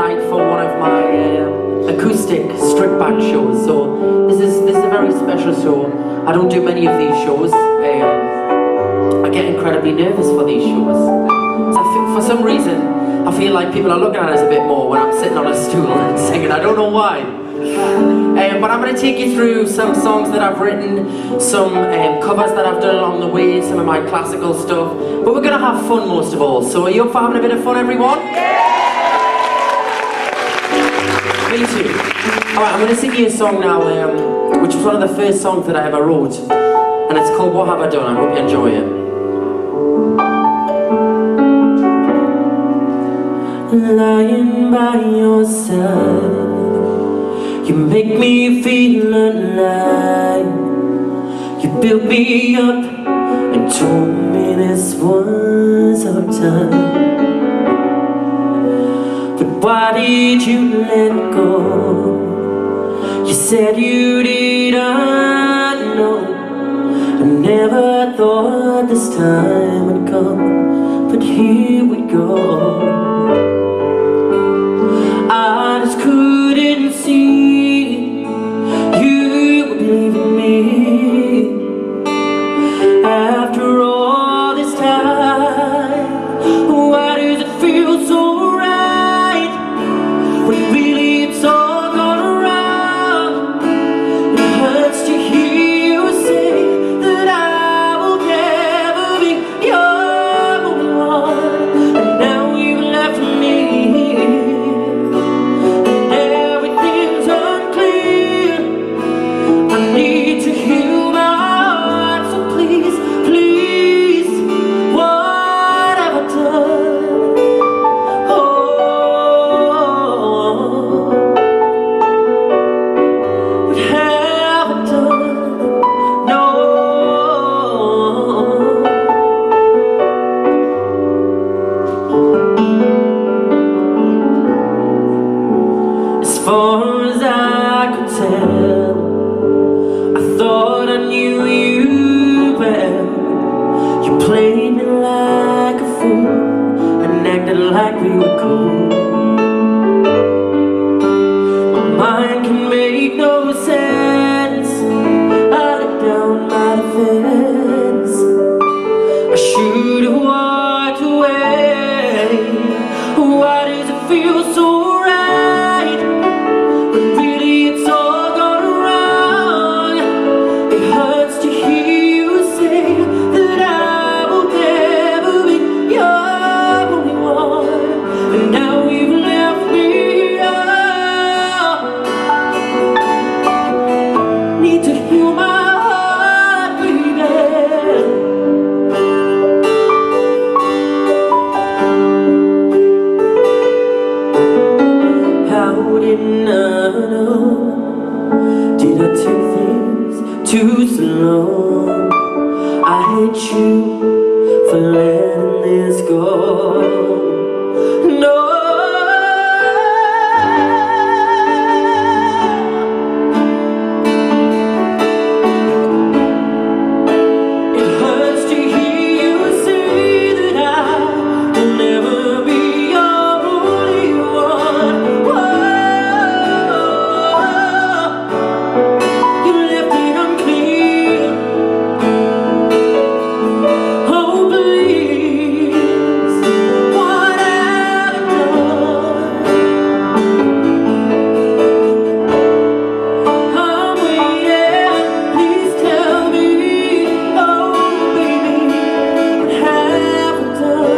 tonight for one of my acoustic stripped back shows. So this is a very special show. I don't do many of these shows. I get incredibly nervous for these shows. So for some reason, I feel like people are looking at us a bit more when I'm sitting on a stool and singing. I don't know why. But I'm going to take you through some songs that I've written, some covers that I've done along the way, some of my classical stuff. But we're going to have fun most of all. So are you up for having a bit of fun, everyone? Me too. Alright, I'm going to sing you a song now, which was one of the first songs that I ever wrote. And it's called What Have I Done? I hope you enjoy it. Lying by your side, you make me feel alive. You built me up and told me this was our time. But why did you let go? You said you didn't know. I never thought this time would come, but here we go. I just couldn't see you were leaving me. After all this time, why does it feel so right when really it's all gone wrong? It hurts to hear you say that I will never be your one. And now you've left me. As far as I could tell, I thought I knew you well. You played me like a fool and acted like we were cool. My mind can make no sense. I let down my defense. I should have walked away. Why does it feel so right when really it's all gone wrong? It hurts to hear you say that I will never be your only one. And now you've left me. Need to heal my heart, baby. How didn't I know? Did I do things too slow? I hate you for letting this go. No. It hurts to hear you say that I will never be your only one. You left it unclear. Oh please, what have I done? I'm waiting, please tell me. Oh baby, what have I done?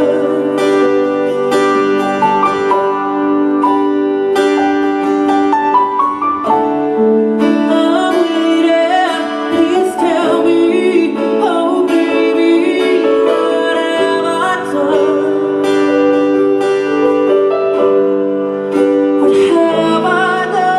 I'm waiting, please tell me. Oh baby, what have I done? What have I done?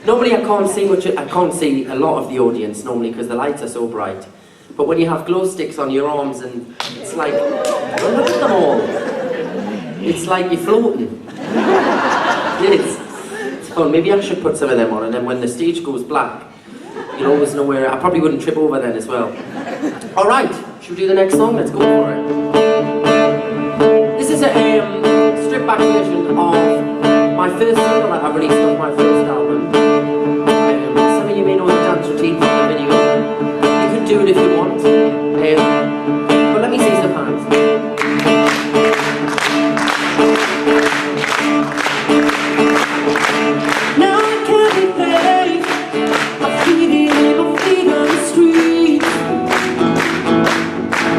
Normally I can't see much. I can't see a lot of the audience normally because the lights are so bright. But when you have glow sticks on your arms and it's like, well, look at them all. It's like you're floating. It is. It's fun. Maybe I should put some of them on, and then when the stage goes black, You'll always know where. I probably wouldn't trip over then as well. All right, should we do the next song? Let's go for it. This is a stripped back version of my first single that I released off my first album. Some of you may know the dance routine from the video. You can do it if you want. But let me see some hands. Now I can't be paid. I feel it in my feet on the street.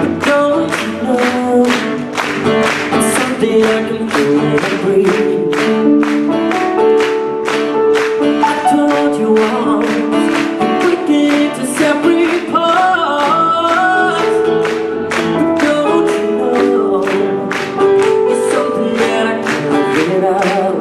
But don't you know it's something I can do when I breathe. I told you once, we get to separate parts. But don't you know it's something that I can't get out.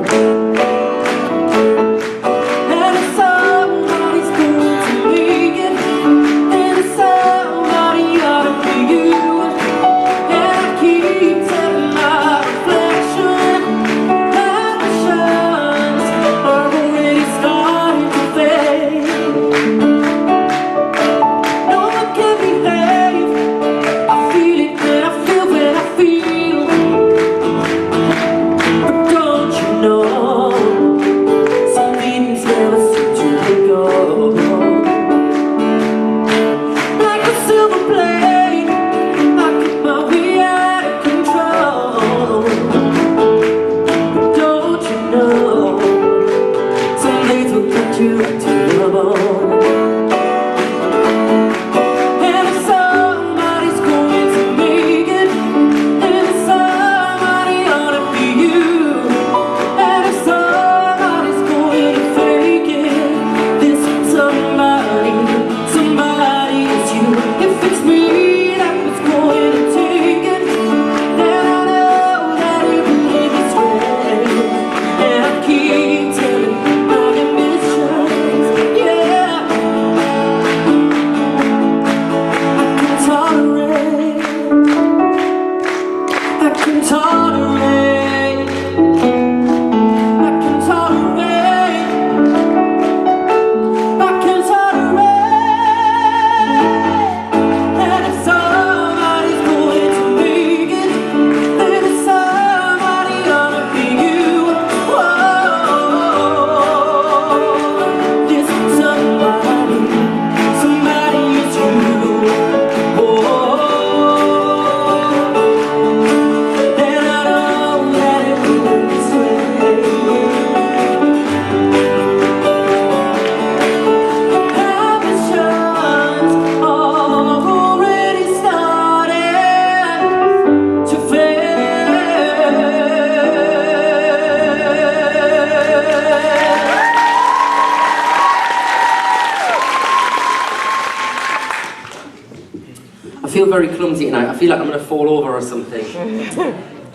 I feel very clumsy tonight. I feel like I'm going to fall over or something.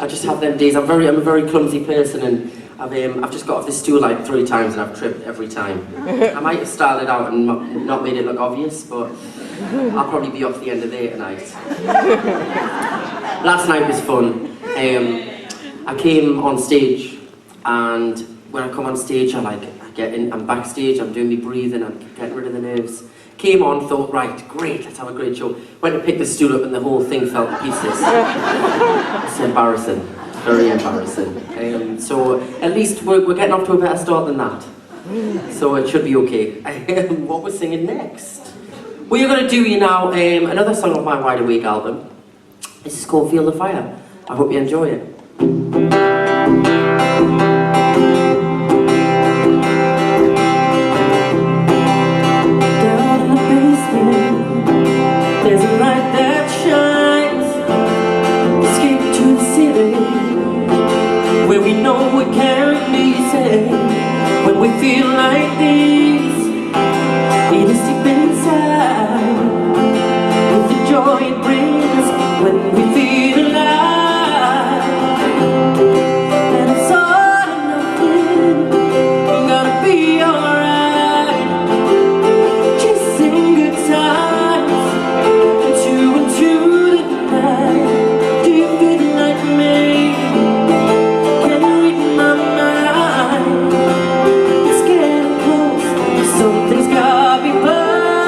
I just have them days. I'm a very clumsy person, and I've just got off this stool like 3 times and I've tripped every time. I might have styled it out and not made it look obvious, but I'll probably be off the end of the day tonight. Last night was fun. I came on stage, and when I come on stage, I'm backstage, I'm doing my breathing, I'm getting rid of the nerves. Came on, thought, right, great, let's have a great show. Went to pick the stool up and the whole thing fell to pieces. It's embarrassing, very embarrassing. So at least we're getting off to a better start than that. So it should be okay. What we're singing next? We are going to do you now another song of my Wide Awake album. This is called Feel the Fire. I hope you enjoy it. There's a light that shines, escape to the city, where we know we can't be safe. When we feel like this, it is deep inside, with the joy it brings, when we feel alive. And it's all or nothing, we're gonna be alright, chasing good times. Something's got me burning.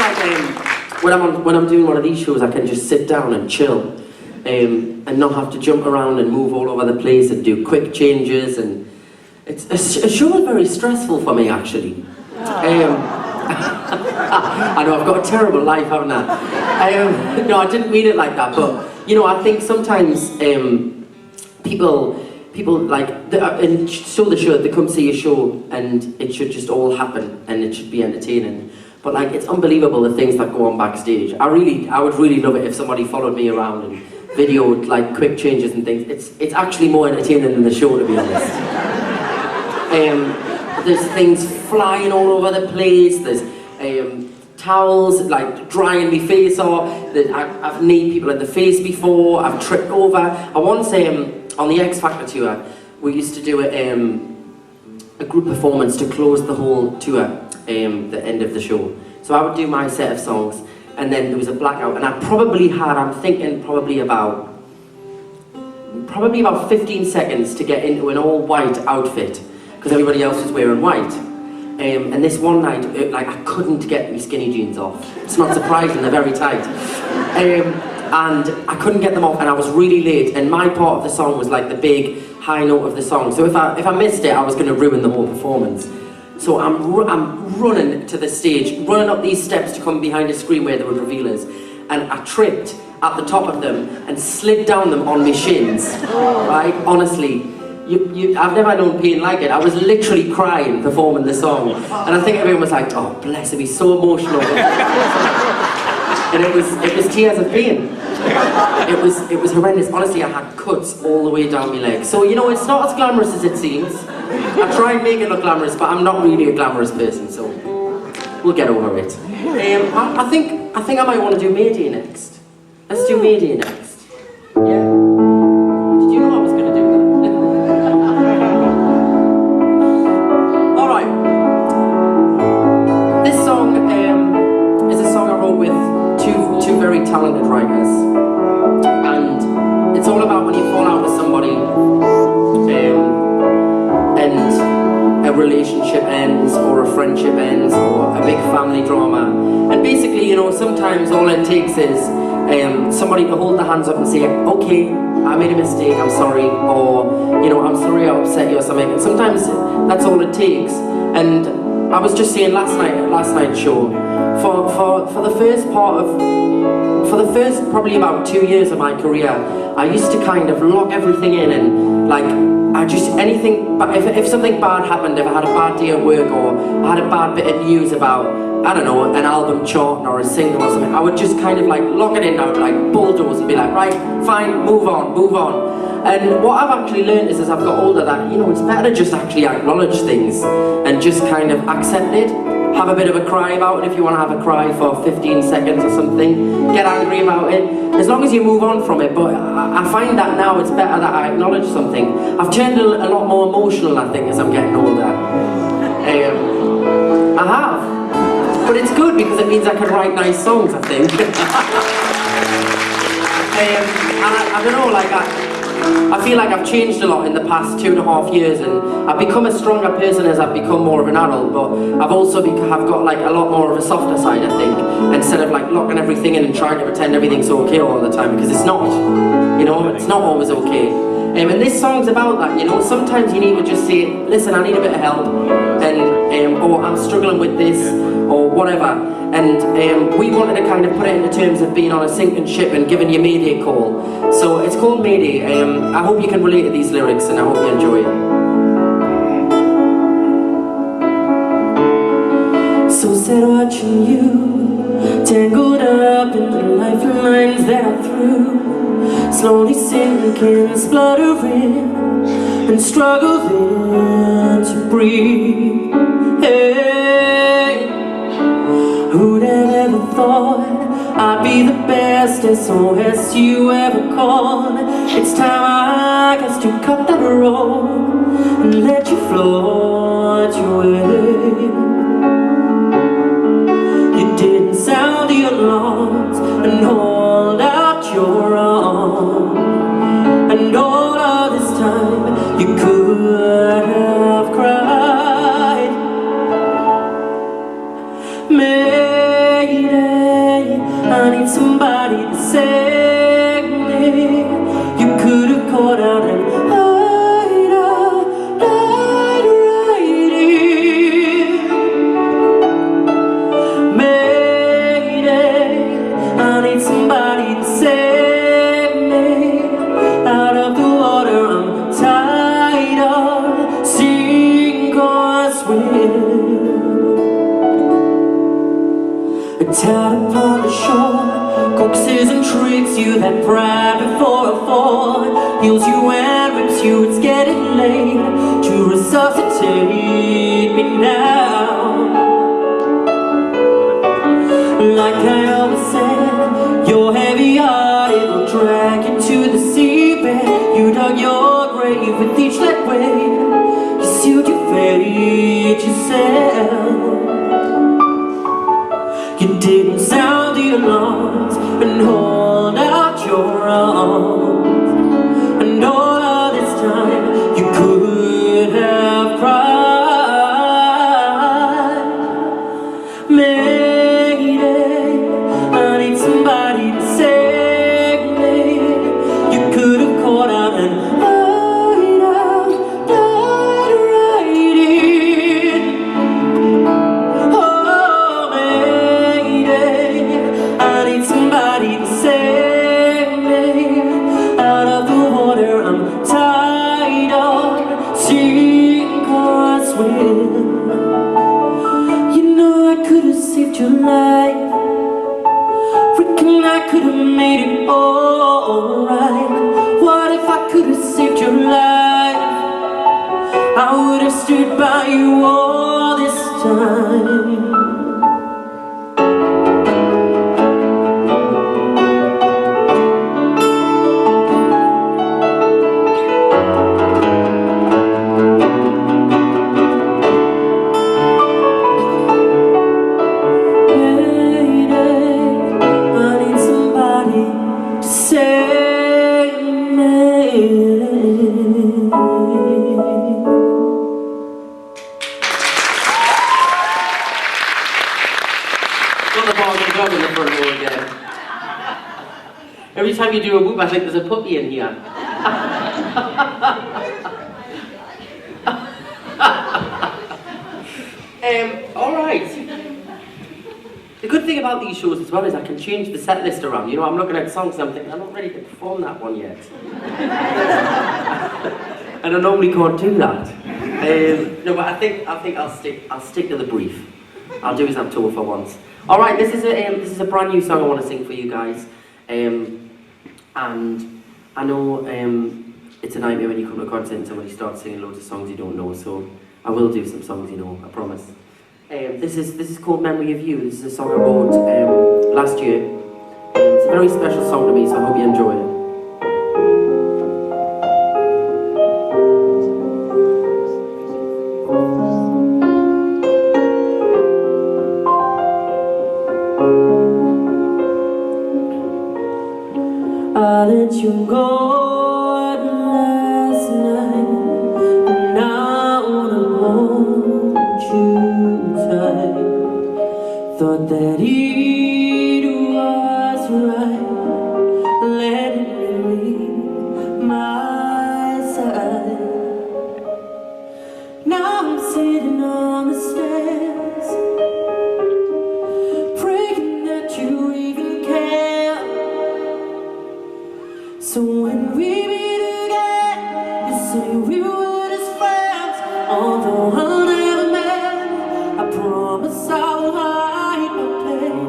like when I'm doing one of these shows, I can just sit down and chill, and not have to jump around and move all over the place and do quick changes. And it's a show is very stressful for me, actually. I know I've got a terrible life, haven't I? No, I didn't mean it like that, but you know, I think sometimes people like and so they should. They come see a show and it should just all happen and it should be entertaining. But like, it's unbelievable the things that go on backstage. I would really love it if somebody followed me around and videoed like quick changes and things. It's actually more entertaining than the show, to be honest. There's things flying all over the place. There's towels like drying my face off. I've kneed people in the face before. I've tripped over. I once on the X Factor tour, we used to do a group performance to close the whole tour, the end of the show. So I would do my set of songs, and then there was a blackout, and I probably had, I'm thinking probably about 15 seconds to get into an all white outfit, because everybody else was wearing white. And this one night, like, I couldn't get my skinny jeans off. It's not surprising, they're very tight. And I couldn't get them off, and I was really late, and my part of the song was like the big high note of the song. So if I missed it, I was going to ruin the whole performance. So I'm running to the stage, running up these steps to come behind a screen where there were revealers, and I tripped at the top of them and slid down them on my shins. Right? Honestly. I've never known pain like it. I was literally crying performing the song, and I think everyone was like, "Oh, bless him, he's so emotional." And it was tears of pain. It was horrendous. Honestly, I had cuts all the way down my legs. So you know, it's not as glamorous as it seems. I try and make it look glamorous, but I'm not really a glamorous person, so we'll get over it. I think I might want to do Mayday next. Let's do Mayday next. Yeah. Did you know I was going to do that? Very talented writers, and it's all about when you fall out with somebody and a relationship ends or a friendship ends or a big family drama, and basically, you know, sometimes all it takes is somebody to hold their hands up and say, okay, I made a mistake, I'm sorry, or you know, I'm sorry I upset you or something. And sometimes that's all it takes. And I was just saying last night's show, for the first probably about 2 years of my career, I used to kind of lock everything in, and like, if something bad happened, if I had a bad day at work, or I had a bad bit of news about, I don't know, an album chart or a single or something, I would just kind of like lock it in, I would like bulldoze and be like, right, fine, move on. And what I've actually learned is, as I've got older, that, you know, it's better to just actually acknowledge things and just kind of accept it. Have a bit of a cry about it if you want to have a cry for 15 seconds or something. Get angry about it. As long as you move on from it. But I find that now it's better that I acknowledge something. I've turned a lot more emotional, I think, as I'm getting older. I have. But it's good because it means I can write nice songs, I think. And I don't know, like, I feel like I've changed a lot in the past 2.5 years, and I've become a stronger person as I've become more of an adult, but I've also have got like a lot more of a softer side, I think, instead of like locking everything in and trying to pretend everything's okay all the time, because it's not, you know, it's not always okay. And this song's about that, you know, sometimes you need to just say, listen, I need a bit of help, and or I'm struggling with this, or whatever. And we wanted to kind of put it into terms of being on a sinking ship and giving you a Mayday call. So it's called Mayday. I hope you can relate to these lyrics, and I hope you enjoy it. So sad watching you, tangled up in the lifelines that I threw, slowly sinking, spluttering, and struggling to breathe. Hey, who'd have ever thought I'd be the best SOS you ever called? It's time, I guess, to cut that rope and let you float away. You didn't sound the alarms and hold out your arm, and all of this time you could have cried. Mayday, swim. Tied upon the shore, coaxes and tricks you, that pride before a fall heals you and rips you. It's getting late to resuscitate me now. Like I always said, you're heavy-hearted, will drag you to the seabed. You dug your grave with each lead weight. You sealed your fate yourself. You didn't sound the alarms and hold out your arms. And all of this time you could have cried. Mayday, I need somebody to save me. You could have called out and died right in. Oh, Mayday, I need somebody to save me. Out of the water I'm tied on, sink or swim. You know I could have saved your life. Reckon I could have made it alright. What if I could have saved your life? I would have stood by you all this time. Every time you do a whoop, I think there's a puppy in here. All right. The good thing about these shows as well is I can change the set list around. You know, I'm looking at songs and I'm thinking, I'm not ready to perform that one yet. And I normally can't do that. No, but I think I'll stick to the brief. I'll do as I'm told for once. All right, this is a brand new song I want to sing for you guys. And I know it's a nightmare when you come to a concert and somebody starts singing loads of songs you don't know, so I will do some songs you know, I promise. This is called Memory of You. This is a song I wrote last year. It's a very special song to me, so I hope you enjoy it. I let you go last night, and I wanna hold you tight. Thought that it was right, letting me leave my side. Now I'm sitting on the stairs, praying that you even care. So when we meet again, you say we were just friends. Although I'll never met, I promise I will hide my pain.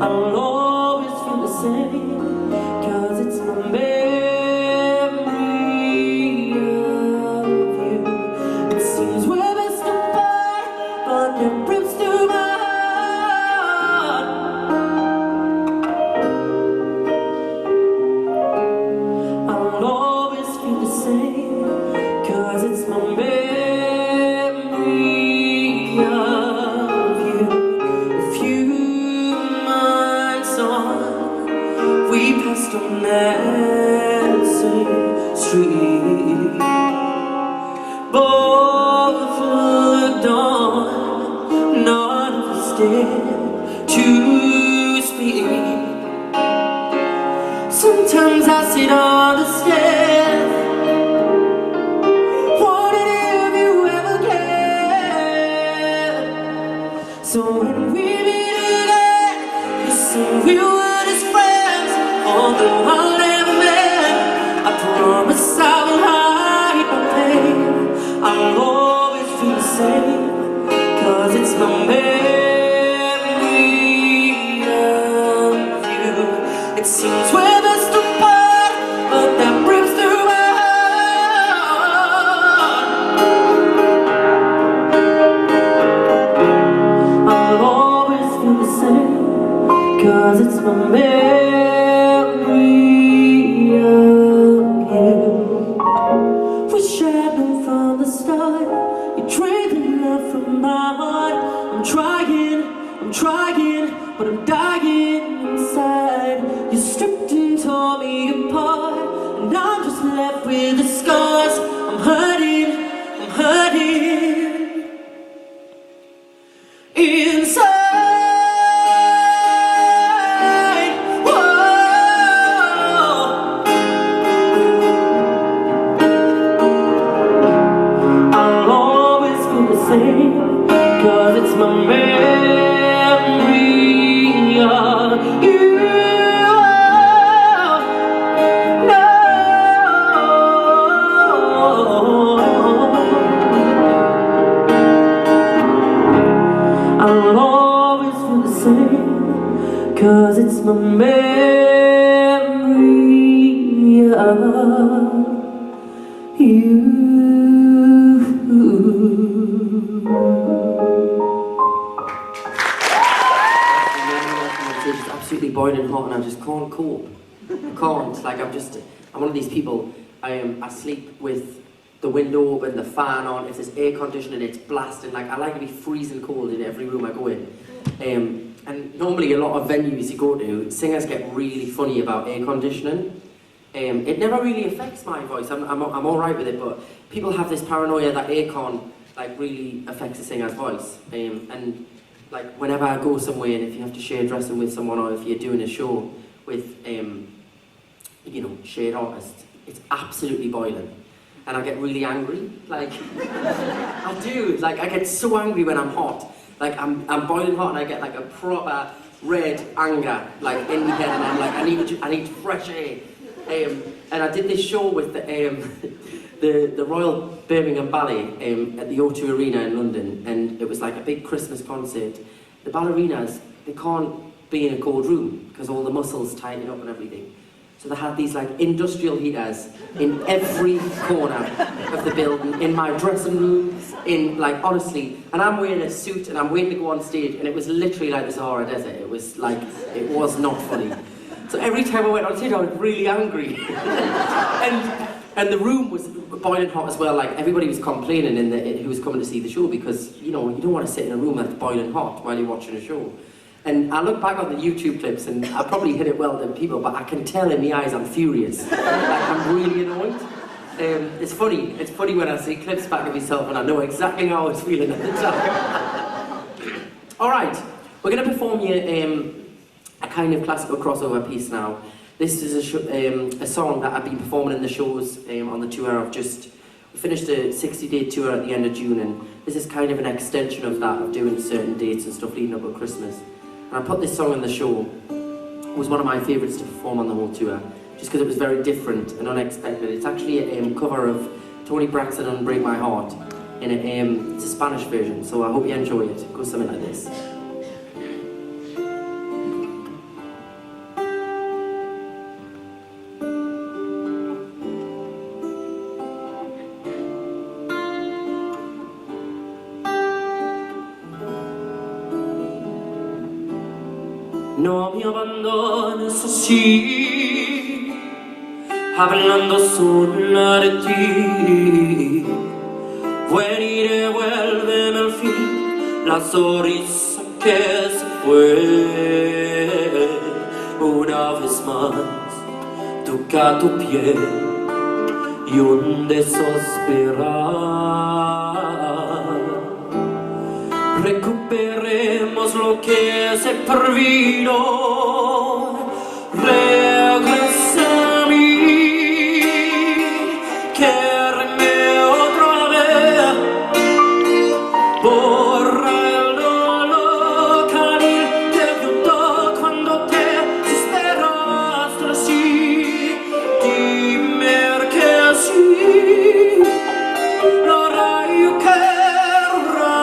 I'll always feel the same, 'cause it's my memory of you. It seems we're best apart, but that rips through my heart. I'll always feel the same, 'cause it's my memory of you. A few months on, we passed on that same street. Both looked on, none of us dared to speak. Sometimes I sit on the stairs, wondering if you ever cared. So when we meet again, you say we were just friends. Although I'll never met, I promise I will hide my pain. I'll always feel the same, it's my memory of you. It seems we're best apart, but that breaks through my heart. I'll always feel the same, 'cause it's my memory of you. Wish I'd known from the start, you drained the love from my heart. I'm trying, but I'm dying inside. You stripped and tore me apart, and I'm just left with the scars. I'm hurting inside. Whoa. I'll always feel the same, 'cause it's my memory of you. No, I'll always feel the same, 'cause it's my memory of you. It's absolutely boiling hot and I just can't cope. I can't. Like I'm one of these people. I sleep with the window open, the fan on. If there's air conditioning, it's blasting. Like I like to be freezing cold in every room I go in. And normally a lot of venues you go to, singers get really funny about air conditioning. It never really affects my voice. I'm all right with it, but people have this paranoia that aircon like really affects a singer's voice. And like whenever I go somewhere, and if you have to share dressing with someone, or if you're doing a show with you know, shared artists, it's absolutely boiling, and I get really angry. Like I do. Like I get so angry when I'm hot. Like I'm boiling hot, and I get like a proper red anger like in my head, and I'm like I need fresh air. And I did this show with the Royal Birmingham Ballet at the O2 Arena in London, and it was like a big Christmas concert. The ballerinas, they can't be in a cold room because all the muscles tighten up and everything. So they had these like industrial heaters in every corner of the building, in my dressing room, in like honestly, and I'm wearing a suit and I'm waiting to go on stage, and it was literally like the Sahara Desert. It was like, it was not funny. So every time I went on stage, I was really angry. and the room was boiling hot as well. Like everybody was complaining who was coming to see the show, because you know you don't want to sit in a room that's boiling hot while you're watching a show. And I look back on the YouTube clips, and I probably hit it well to people, but I can tell in the eyes I'm furious. Like I'm really annoyed. It's funny. It's funny when I see clips back of myself, and I know exactly how I was feeling at the time. All right, we're going to perform you a kind of classical crossover piece now. This is a song that I've been performing in the shows on the tour. We finished a 60-day tour at the end of June, and this is kind of an extension of that, of doing certain dates and stuff leading up to Christmas. And I put this song in the show. It was one of my favourites to perform on the whole tour, just because it was very different and unexpected. It's actually a cover of Tony Braxton and Break My Heart, and it's a Spanish version, so I hope you enjoy it. It goes something like this. No me abandones así, hablando sola de ti. Ven y devuélveme al fin la sonrisa que se fue. Una vez más, toca tu piel y un desesperar. Recuperemos lo que se perdió. Regresa a mí, quéreme otra vez. Borra el dolor que a mí te ayudó cuando te desesperaste así. Dime que sí, lo rayo querrá.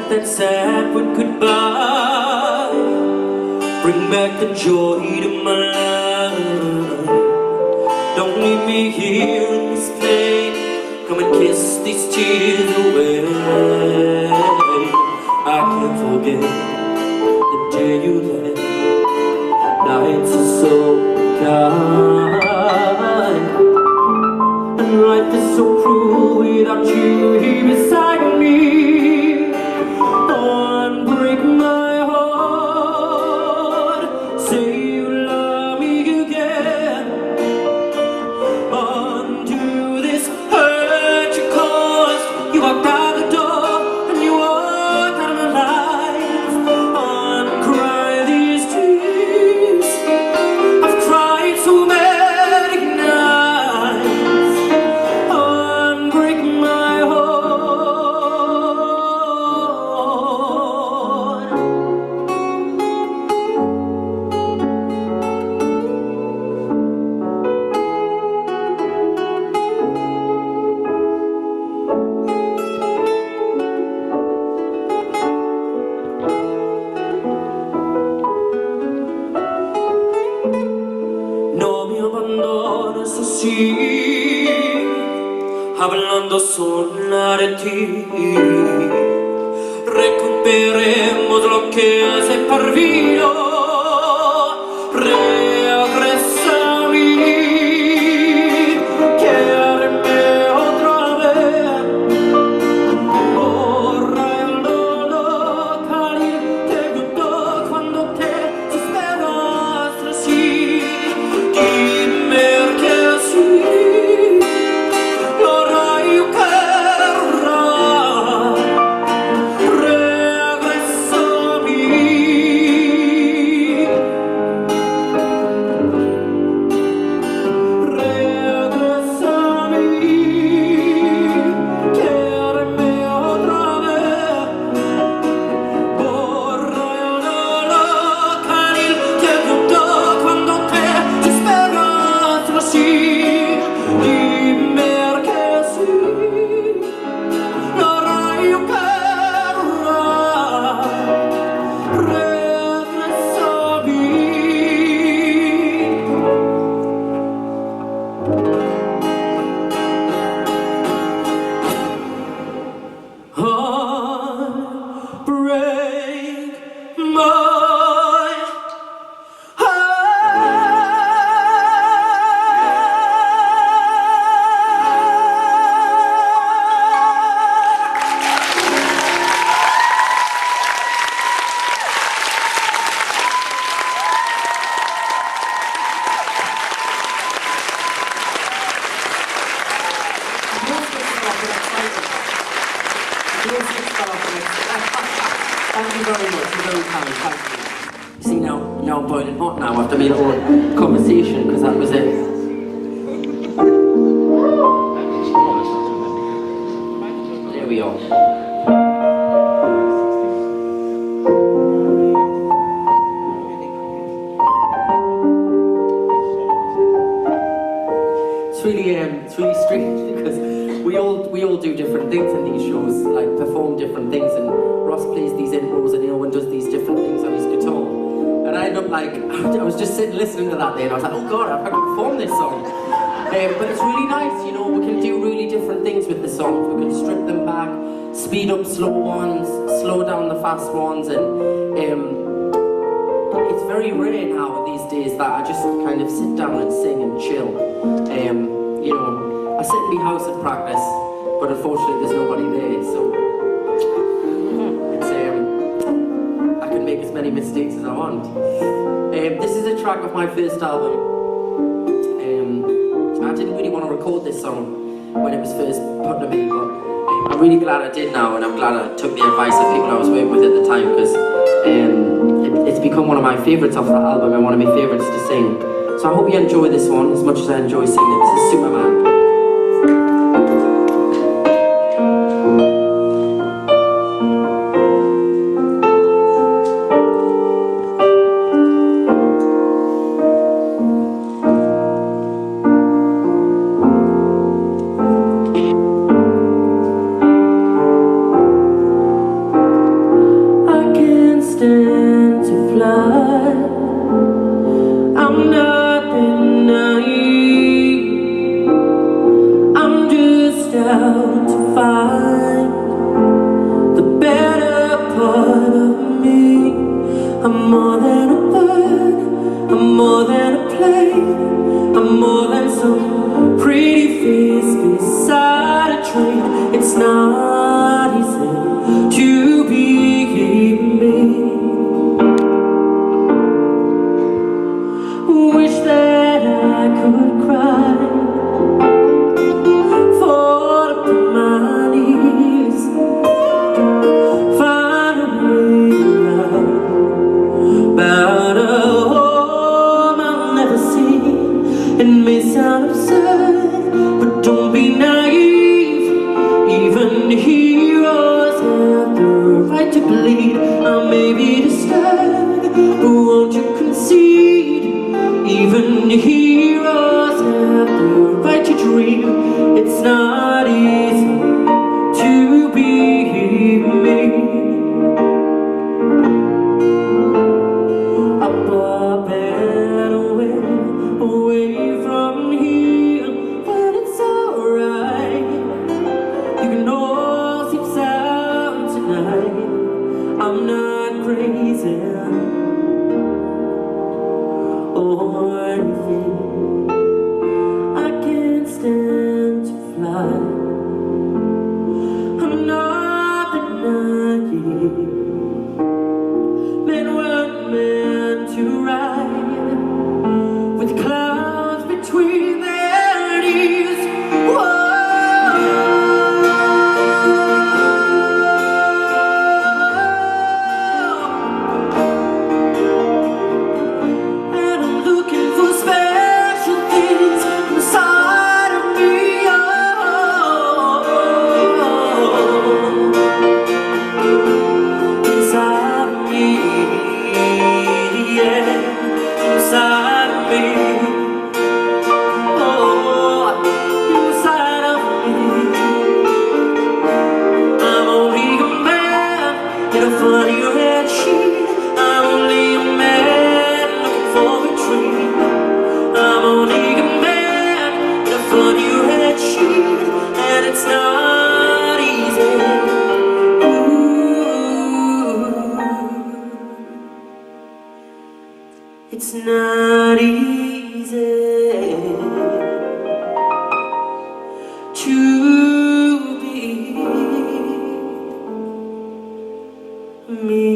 that sad word goodbye. Bring back the joy to my life. Don't leave me here in this pain. Come and kiss these tears away. I can't forget the day you left. Nights are so kind, and life is so cruel without you here beside me. Oh, unbreak my heart. Say you love me again. Undo this hurt you caused. You walked out the door and you walked out of my life. Uncry these tears. I've cried so many nights. Unbreak my heart. No me abandones así, hablando sola de ti. Recuperemos lo que se perdió. Regresa a mí, quiéreme otra vez. Borra el dolor caliente cuando te esperas así. Dime que sí, lo rayo querrá. Regresa a mí. Regresa a mí, quiéreme otra vez. Borra el dolor caliente cuando te esperas así. Dime que sí, lo rayo querrá. Regresa a mí. Break my Thank you very much. You're very kind. Thank you. See now I'm boiling hot now after my little conversation because that was it. There we are. It's really strange because we all do different things in these shows, like perform different things, and Ross plays these intros and Eowyn does these different things on his guitar. And I end up like, I was just sitting listening to that day and I was like, oh god, I've had to perform this song. But it's really nice, you know, we can do really different things with the songs. We can strip them back, speed up slow ones, slow down the fast ones, and it's very rare now these days that I just kind of sit down and sing and chill. You know, I sit in my house and practice, but unfortunately there's nobody there, so it's, I can make as many mistakes as I want. This is a track of my first album. I didn't really want to record this song when it was first put to me, but I'm really glad I did now, and I'm glad I took the advice of people I was working with at the time, because it's become one of my favourites off that album and one of my favourites to sing. So I hope you enjoy this one as much as I enjoy singing it. This is Superman. part of me. I'm more than a bird, I'm more than a plane, I'm more than some pretty face beside a train. It's not easy to be me. Wish that I could cry, fall upon my knees, find a way out, about a home I'll never see. It may sound absurd, but don't be naive. Even heroes have the right to bleed. I may be disturbed, but won't you concede? Even heroes have the right to dream. It's not easy to be me. Up up and away from here, but it's alright. You can all sleep sound tonight. I'm not crazy or anything. I can't stand to fly. I'm not the naive, meant one man to ride with clouds between their knees. Whoa. And I'm looking for special things inside of me. Inside of me, yeah, inside of me. Oh, inside of me. I'm only a man in a funny red sheet. I'm only a man looking for a dream. I'm only a man in a funny red sheet, and it's not easy. Ooh, it's not easy to be me.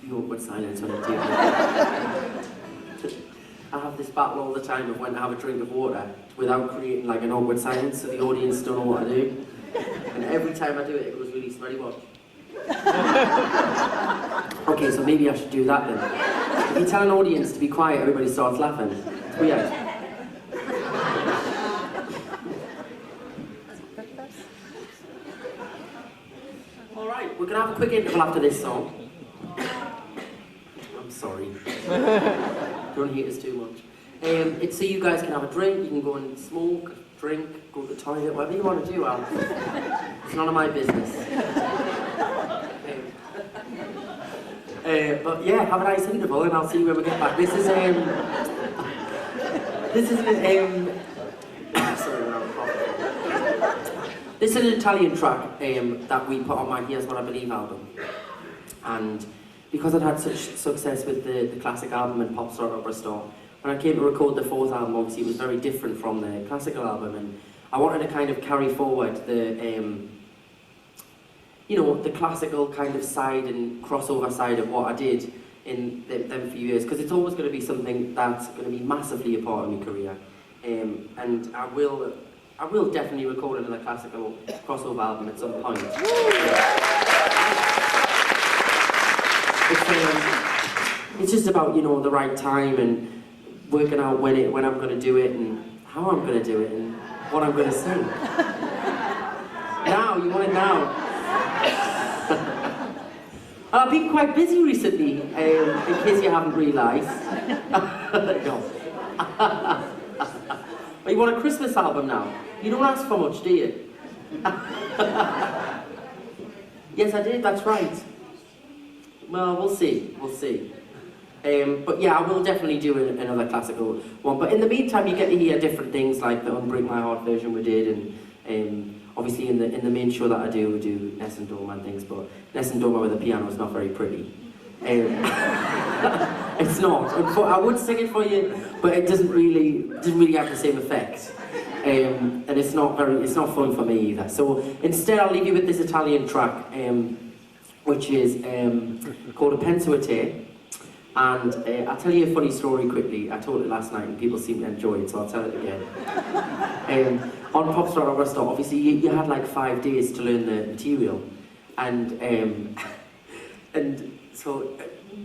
The awkward silence when I do that. I have this battle all the time of when to have a drink of water without creating like an awkward silence so the audience don't know what to do. And every time I do it, it goes really smelly. Watch. Okay, so maybe I should do that then. If you tell an audience to be quiet, everybody starts laughing. It's weird. Alright, we're gonna have a quick interval after this song. I'm sorry. Don't hate us too much. It's so you guys can have a drink, you can go and smoke, drink, go to the toilet, whatever you want to do, Al. It's none of my business. But yeah, have a nice interval and I'll see you when we get back. This is sorry, this is an Italian track that we put on my Here's What I Believe album. And because I'd had such success with the classic album and Pop Star Opera Star, when I came to record the fourth album, obviously it was very different from the classical album, and I wanted to kind of carry forward the, you know, the classical kind of side and crossover side of what I did in them few years, because it's always going to be something that's going to be massively a part of my career, and I will definitely record another classical crossover album at some point. It's just about, you know, the right time and working out when I'm going to do it and how I'm going to do it and what I'm going to sing. Now, you want it now. I've been quite busy recently, in case you haven't realised. No. Oh, you want a Christmas album now? You don't ask for much, do you? Yes, I did, that's right. Well, we'll see, we'll see. But yeah, I will definitely do another classical one. But in the meantime, you get to hear different things like the Unbreak My Heart version we did, and obviously in the main show that I do, we do Ness and Doma and things, but Ness and Doma with a piano is not very pretty. It's not. I would sing it for you, but it doesn't really have the same effect. And it's not fun for me either. So instead, I'll leave you with this Italian track, which is called A Penso a Te. And I'll tell you a funny story quickly. I told it last night and people seem to enjoy it, so I'll tell it again. On Popstar Orchestra, obviously you had like 5 days to learn the material. And so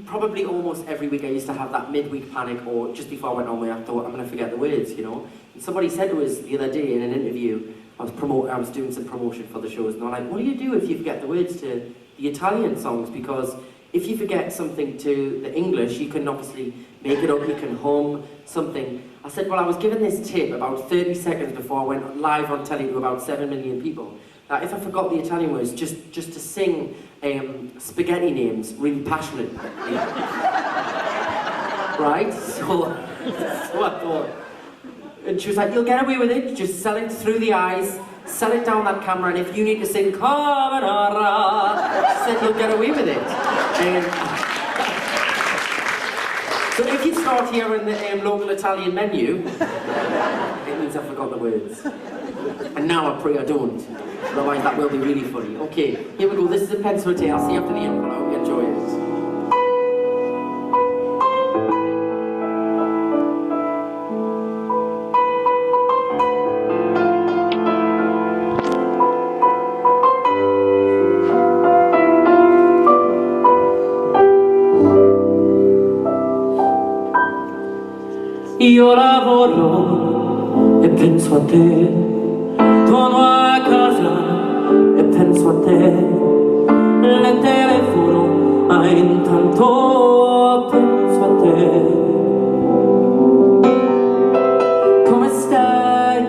probably almost every week I used to have that midweek panic, or just before I went on where I thought I'm going to forget the words, you know. And somebody said to us the other day in an interview, I was doing some promotion for the shows, and they're like, what do you do if you forget the words to the Italian songs? Because if you forget something to the English, you can obviously make it up, you can hum something. I said, well, I was given this tip about 30 seconds before I went live on telly to about 7 million people, that if I forgot the Italian words, just to sing spaghetti names really passionately. Right? So I thought. And she was like, you'll get away with it, just sell it through the eyes, sell it down that camera, and if you need to sing Carbonara, she said you'll get away with it. So if you start hearing the local Italian menu, it means I forgot the words. And now I pray I don't, otherwise that will be really funny. Okay, here we go, this is A Penso a Te. I'll see you after the end, but I hope you enjoy it. Io lavoro e penso a te, torno a casa e penso a te, le telefono ma intanto penso a te. Come stai?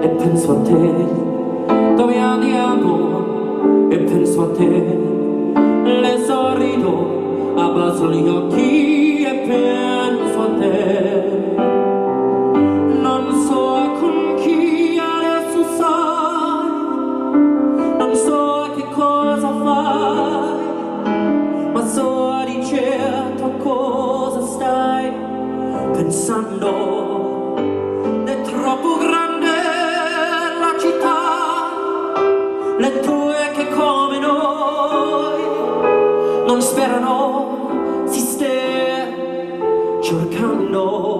E penso a te, dove andiamo? E penso a te, le sorrido, abbasso gli occhi e penso a te. Non so con chi adesso sai, non so che cosa fai, ma so di certo a cosa stai pensando. È troppo grande la città, le tue che come noi non sperano, si sta cercando.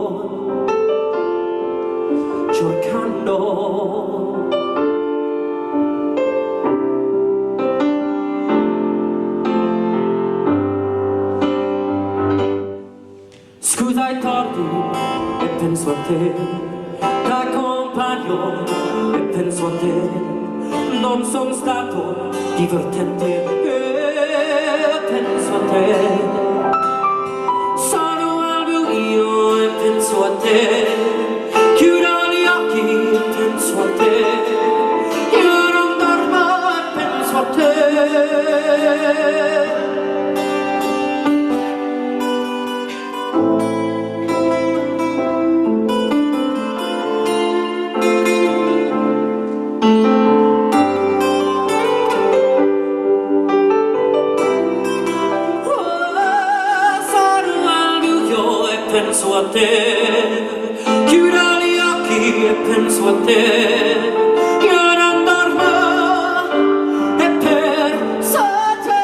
Scusa i torti e penso a te, t'accompagno e penso a te, non sono stato divertente e penso a te, sono al buio e penso a te, chiudo gli occhi e penso a te, io non dormo e penso a te. Penso a te, chiudo gli occhi e penso a te, io non dormo e penso a te.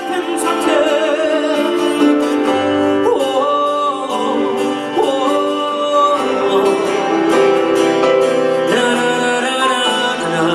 Penso a te. Oh, oh, oh. Na, na, na, na, na, na.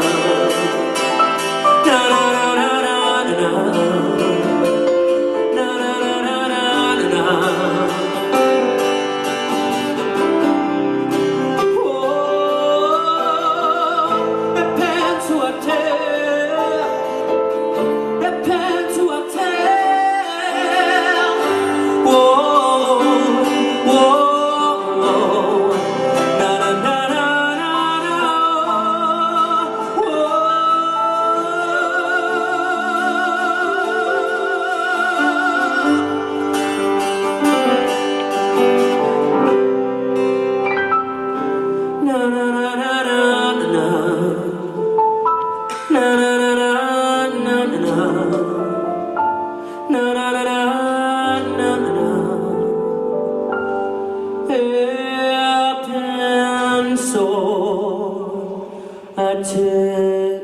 wept and sore a tear.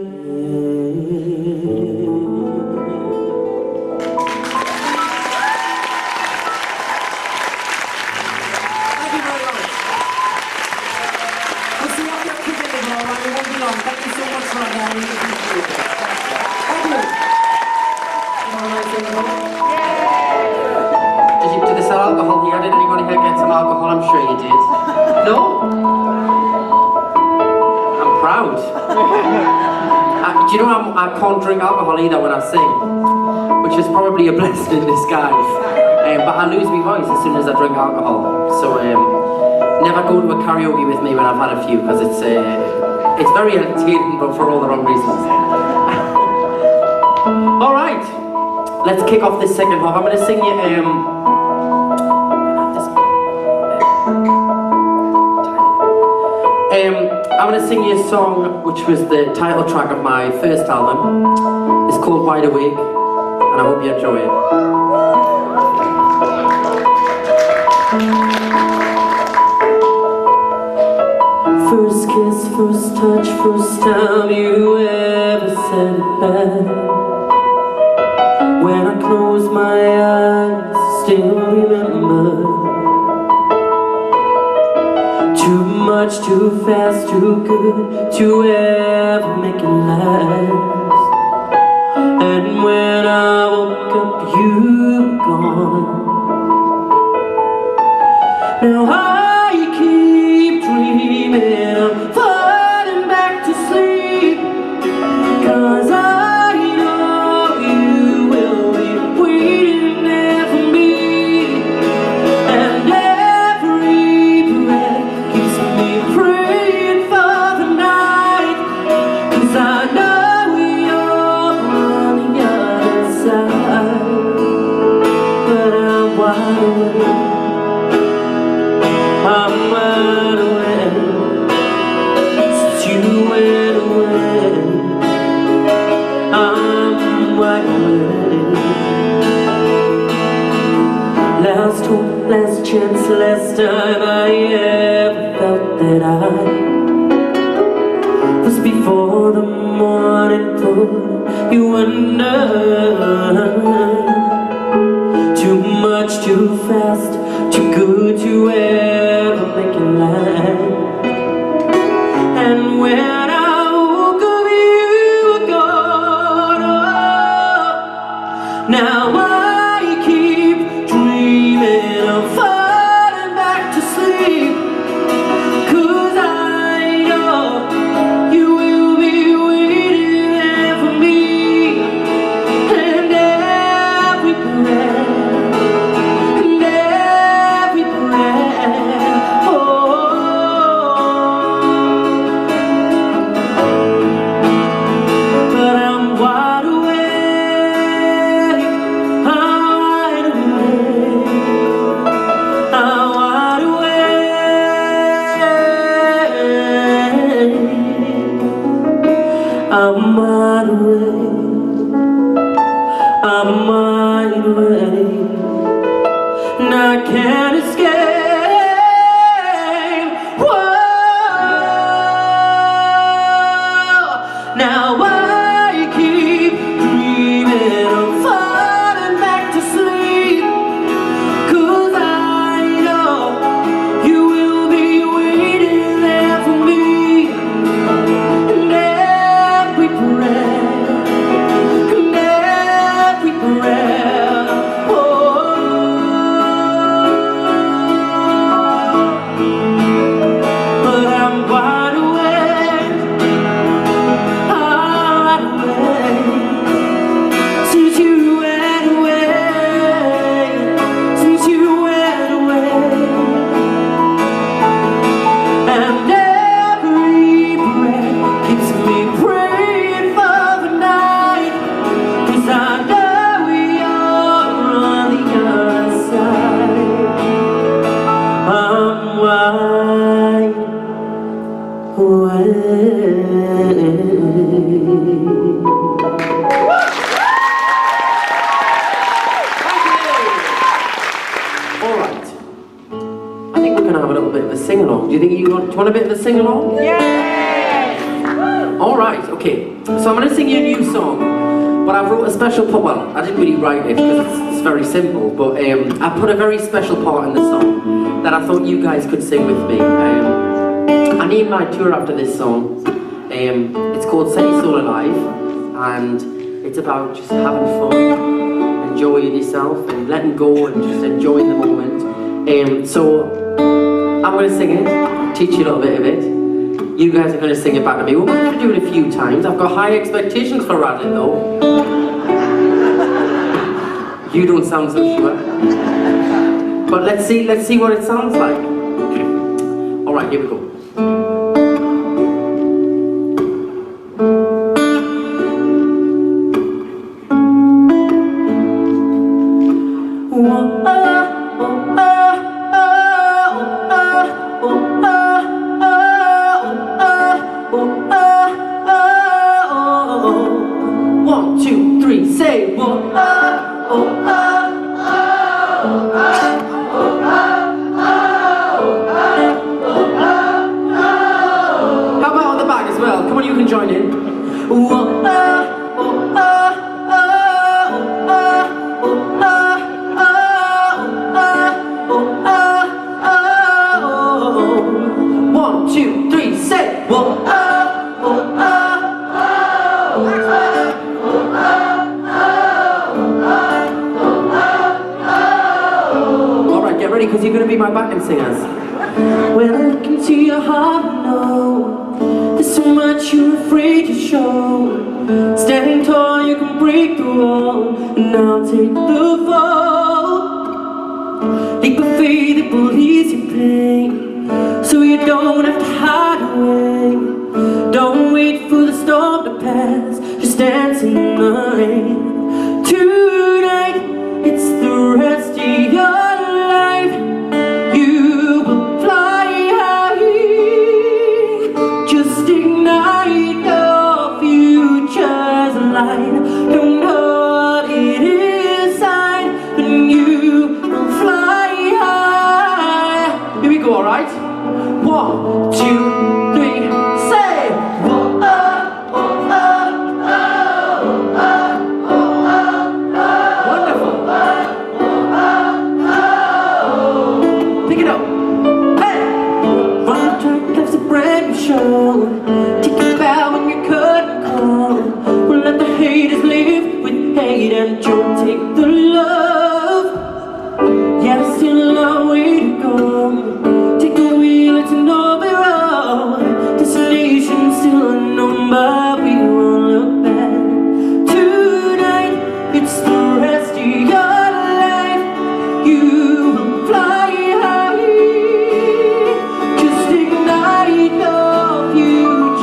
Thank you very much. We'll see you up there quickly tomorrow. It won't be long. Thank you so much for that. Thank you. Did they sell alcohol here? Did anybody here get some alcohol? I'm sure you did. No? I'm proud. Do you know I can't drink alcohol either when I sing, which is probably a blessing in disguise. But I lose my voice as soon as I drink alcohol. So never go to a karaoke with me when I've had a few, because it's very entertaining, but for all the wrong reasons. All right, let's kick off this second half. I'm going to sing you. I'm going to sing you a song which was the title track of my first album. It's called Wide Awake, and I hope you enjoy it. First kiss, first touch, first time you ever said it back. When I close my eyes, still remember. Too much, too fast, too good to ever make it last. And when I woke up, you were gone. Now I keep dreaming of falling back to sleep, 'cause I know you will be waiting there for me. And every breath keeps me praying for the night, 'cause I know you're on the other side. But I'm wide awake, I'm wide awake, since you went away. I'm wide awake. Last hope, last chance, last time I ever felt that I was before the morning put you under. Too much, too fast, too good to ever make it last. And when I woke up, you were gone. Oh, now I keep dreaming of falling back to sleep, 'cause I know you will be waiting there for me. And every breath, I'm wide awake, I'm wide awake, and I can't escape. Whoa. Now I keep dreaming of falling back to sleep, 'cause I know you will be waiting there for me. And every breath, but I'm wide awake, wide awake, since you went away, since you went away. And every breath keeps me praying for the night, 'cause I know we are on the other side. I'm wide awake. All right. I think we're going to have a little bit of a sing-along. Do you want a bit of a sing-along? Yeah! Alright, okay. So I'm going to sing you a new song, but I wrote a special part. Well, I didn't really write it because it's very simple, but I put a very special part in the song that I thought you guys could sing with me. I named my tour after this song. It's called Set Your Soul Alive, and it's about just having fun, enjoying yourself, and letting go, and just enjoying the moment. So I'm going to sing it, teach you a little bit of it. You guys are going to sing it back to me. We're going to do it a few times. I've got high expectations for Radlett though. You don't sound so sure. But let's see what it sounds like. Alright, here we go. One, two, three, say whoa, oh, oh, oh. How about on the back as well? Come on, you can join in. Whoa, one, two, three, say whoa, oh, oh, oh. Alright, get ready because you're going to be my backing singers. When I look into your heart, I know there's so much you're afraid to show. Standing tall, you can break the wall, and I'll take the fall. Leap of faith that will ease your pain, so you don't have to hide away. Don't wait for the storm to pass, just dance in the rain. Tonight, it's the rest of your life. You will fly high, just ignite your future's light. Don't know what it is, and you will fly high. Here we go, alright? 1, 2, 3, say whoa, oh, oh, oh, oh, oh, oh. Wonderful. Pick it up. Hey! Run the track, life's a brand new show. Take a bow when you're curtain call. We'll let the haters live with hate, and you'll take the love. Yeah, there's still a long way to go. Take the wheel, it's an open road. Destination still unknown, but we won't look back. Tonight, it's the rest of your life. You will fly high, just ignite your future.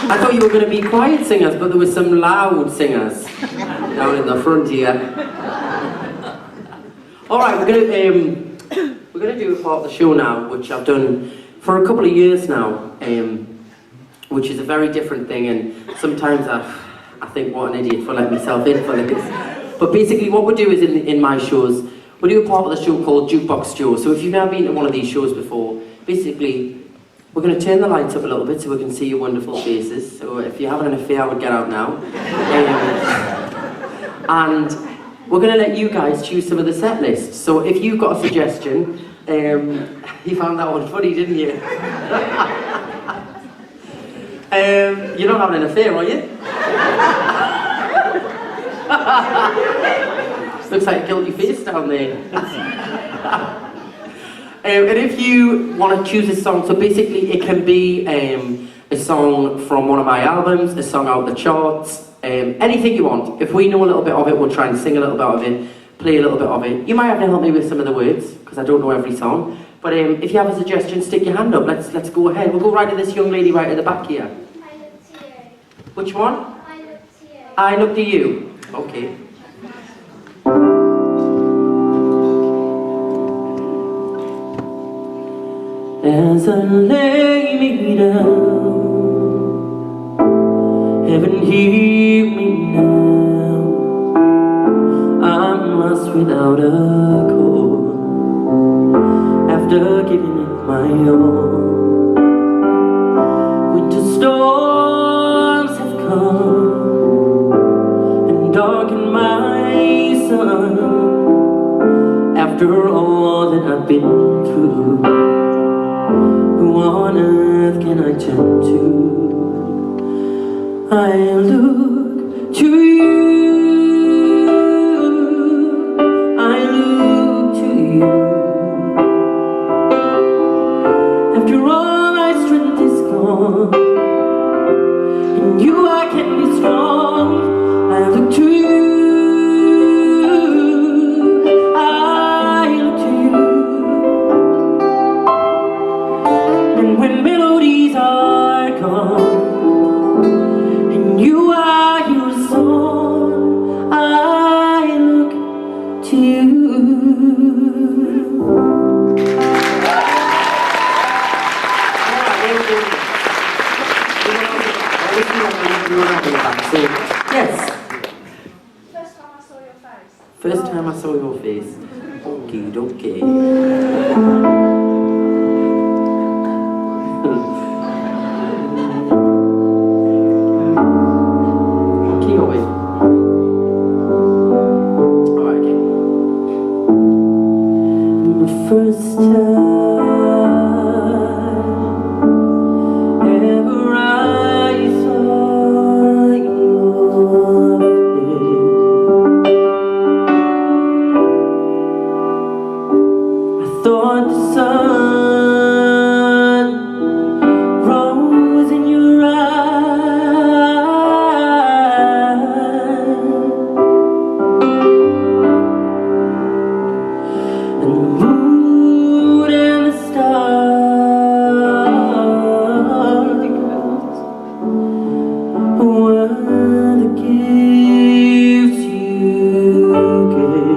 I thought you were going to be quiet singers, but there were some loud singers down in the front here. All right, we're going to do a part of the show now, which I've done for a couple of years now, which is a very different thing, and sometimes I think, what an idiot for letting myself in for this. But basically what we do is in my shows, we do a part of the show called Jukebox Show. So if you've never been to one of these shows before, basically we're going to turn the lights up a little bit so we can see your wonderful faces. So if you're having an affair, I would get out now. And we're going to let you guys choose some of the set lists. So if you've got a suggestion, you found that one funny, didn't you? You're not having an affair, are you? Looks like a guilty face down there. And if you want to choose a song, so basically it can be a song from one of my albums, a song out the charts, anything you want. If we know a little bit of it, we'll try and sing a little bit of it, play a little bit of it. You might have to help me with some of the words, because I don't know every song. But if you have a suggestion, stick your hand up. Let's go ahead. We'll go right to this young lady right at the back here. I look to you. Which one? I look to you. I look to you. Okay. As I lay me down, heaven hear me now. I'm lost without a cause, after giving it my all. Winter storms have come and darkened my sun. After all that I've been through, who on earth can I turn to? I look to you, I look to you. After all my strength is gone, in you I can be strong. I look to you, I look to you. And when melodies are gone, and you are your song, I look to you. Yes. First time I saw your face. First time I saw your face. Okie dokie. Keep going. Alright, okay. The first time ever I saw your face, I thought the sun rose in your eyes, and the moon and the stars were the gifts you gave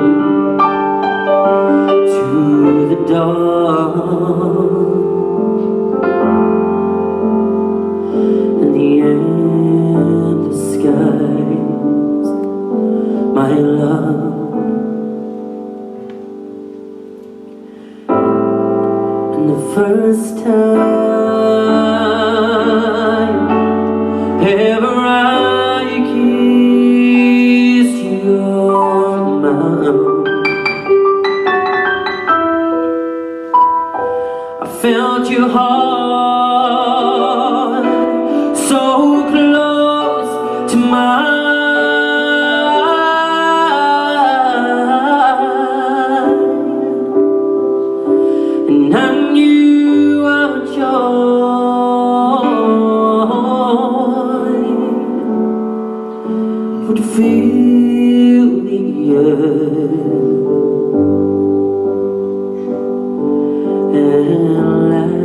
to the dawn and the endless skies, my love. And the first time ever I kissed your mouth, I felt your heart so close to mine, and I knew our joy would fill the earth and land.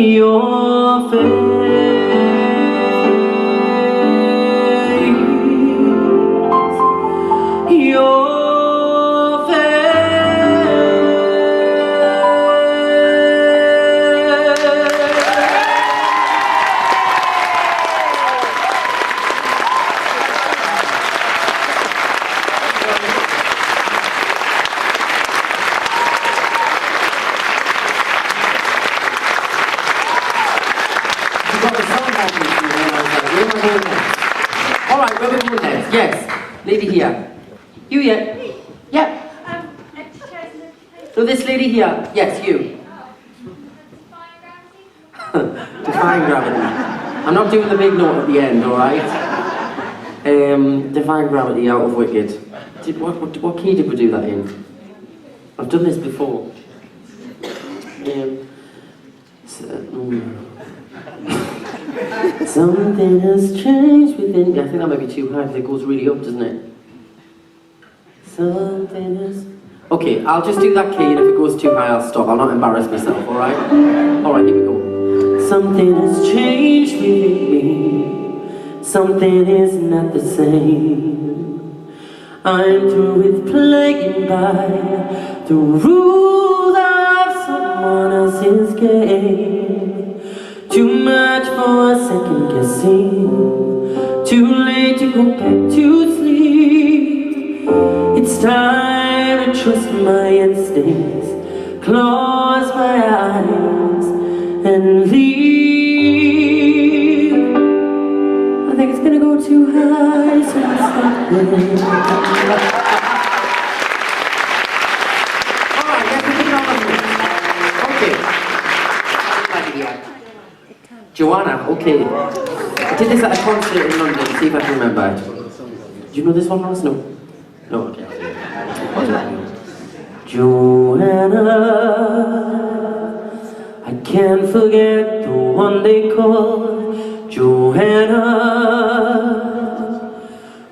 your face, your Alright, where are we going next? Yes, lady here. You here? Yeah. So this lady here. Yes, you. Defying gravity. I'm not doing the big note at the end, alright? Defying gravity out of Wicked. What key did we do that in? I've done this before. Something has changed within. I think that might be too high because it goes really up, doesn't it? Something has. Okay, I'll just do that key, and if it goes too high, I'll stop. I'll not embarrass myself, alright? Alright, here we go. Something has changed within me. Something is not the same. I'm through with playing by the rules of someone else's game. Too much for a second guessing. Too late to go back to sleep. It's time to trust my instincts, close my eyes and leave. I think it's gonna go too high, so I'll stop there. Alright, let's pick it up on this. Okay. Joanna, okay. I did this at a concert in London, see if I can remember it. Do you know this one, Ross? No? No, okay. Joanna, I can't forget the one they call Joanna.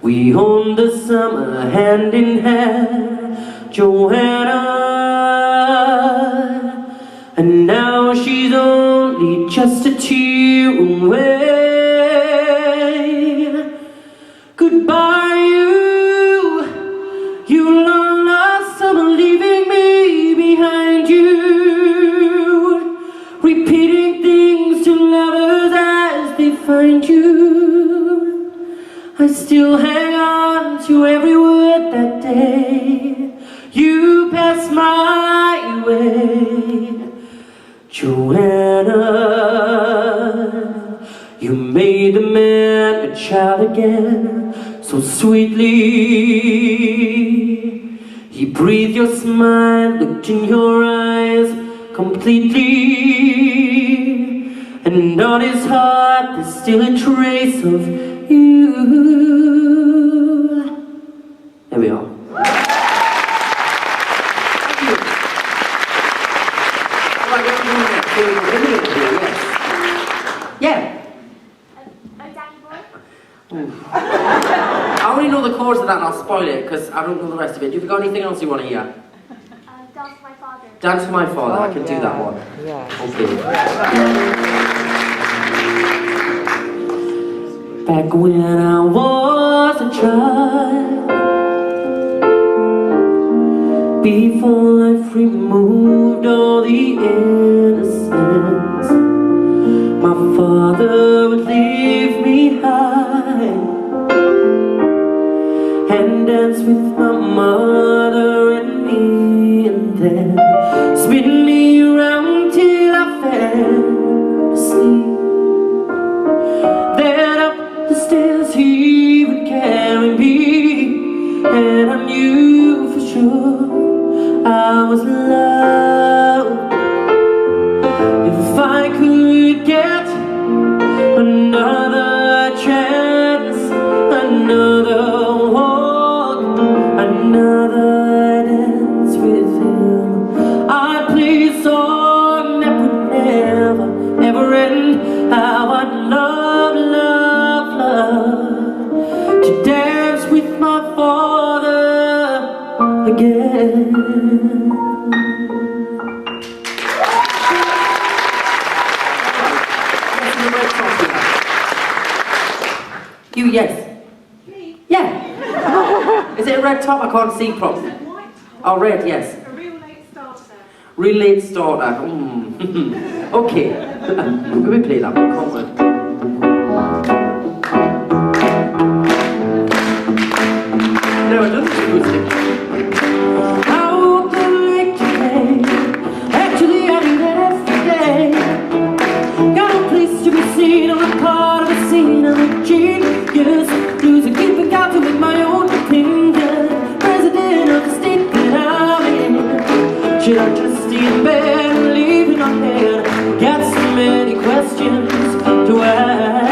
We owned the summer hand in hand, Joanna. And now she's only just a tear away. Goodbye, you long lost summer, leaving me behind you. Repeating things to lovers as they find you. I still hang on to every word that day you passed my way. Joanna, you made the man a child again so sweetly. He breathed your smile, looked in your eyes completely. And on his heart there's still a trace of you. There we are. Yeah. A daddy boy? I only know the chorus of that and I'll spoil it because I don't know the rest of it. Have you got anything else you want to hear? Dance for my father. Dance for my father, I can do that one. Yeah. Okay. Back when I was a child, before life removed all the innocence, my father would leave me high and dance with my mother and me, and then spin me around till I fell asleep. Then up the stairs he would carry me, and I knew for sure I was loved. If I could get another chance, another walk, another dance with him, I'd play a song that would never, ever end. How I'd love, love, love to dance with my father again. yes. Yeah. Is it a red top? I can't see properly. Oh, red, yes. A real late starter. Real late starter. Okay. We play that one, can't we? No, I don't think acoustic. I woke up late today. Actually, I do that every day. Got a place to be seen. I'm a part of a scene. I'm a genius. Losing keeping out to make my own opinion. President of the state that I'm in. Should I just stay in bed and leave it on head? Got so many questions to ask.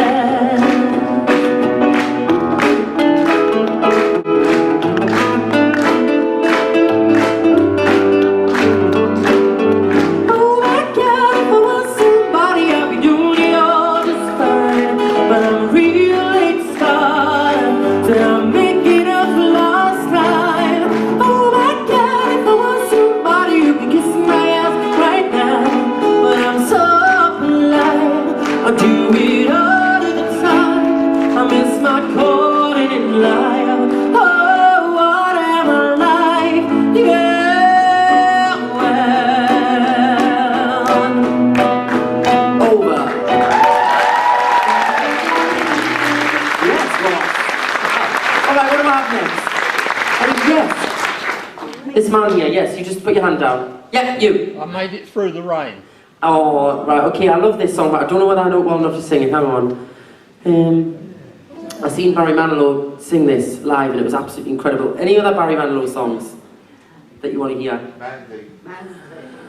This man here, yes, you just put your hand down. Yeah, you. I made it through the rain. Oh, right, okay, I love this song, but I don't know whether I know it well enough to sing it. Hang on. I seen Barry Manilow sing this live and it was absolutely incredible. Any other Barry Manilow songs that you want to hear? Mandy.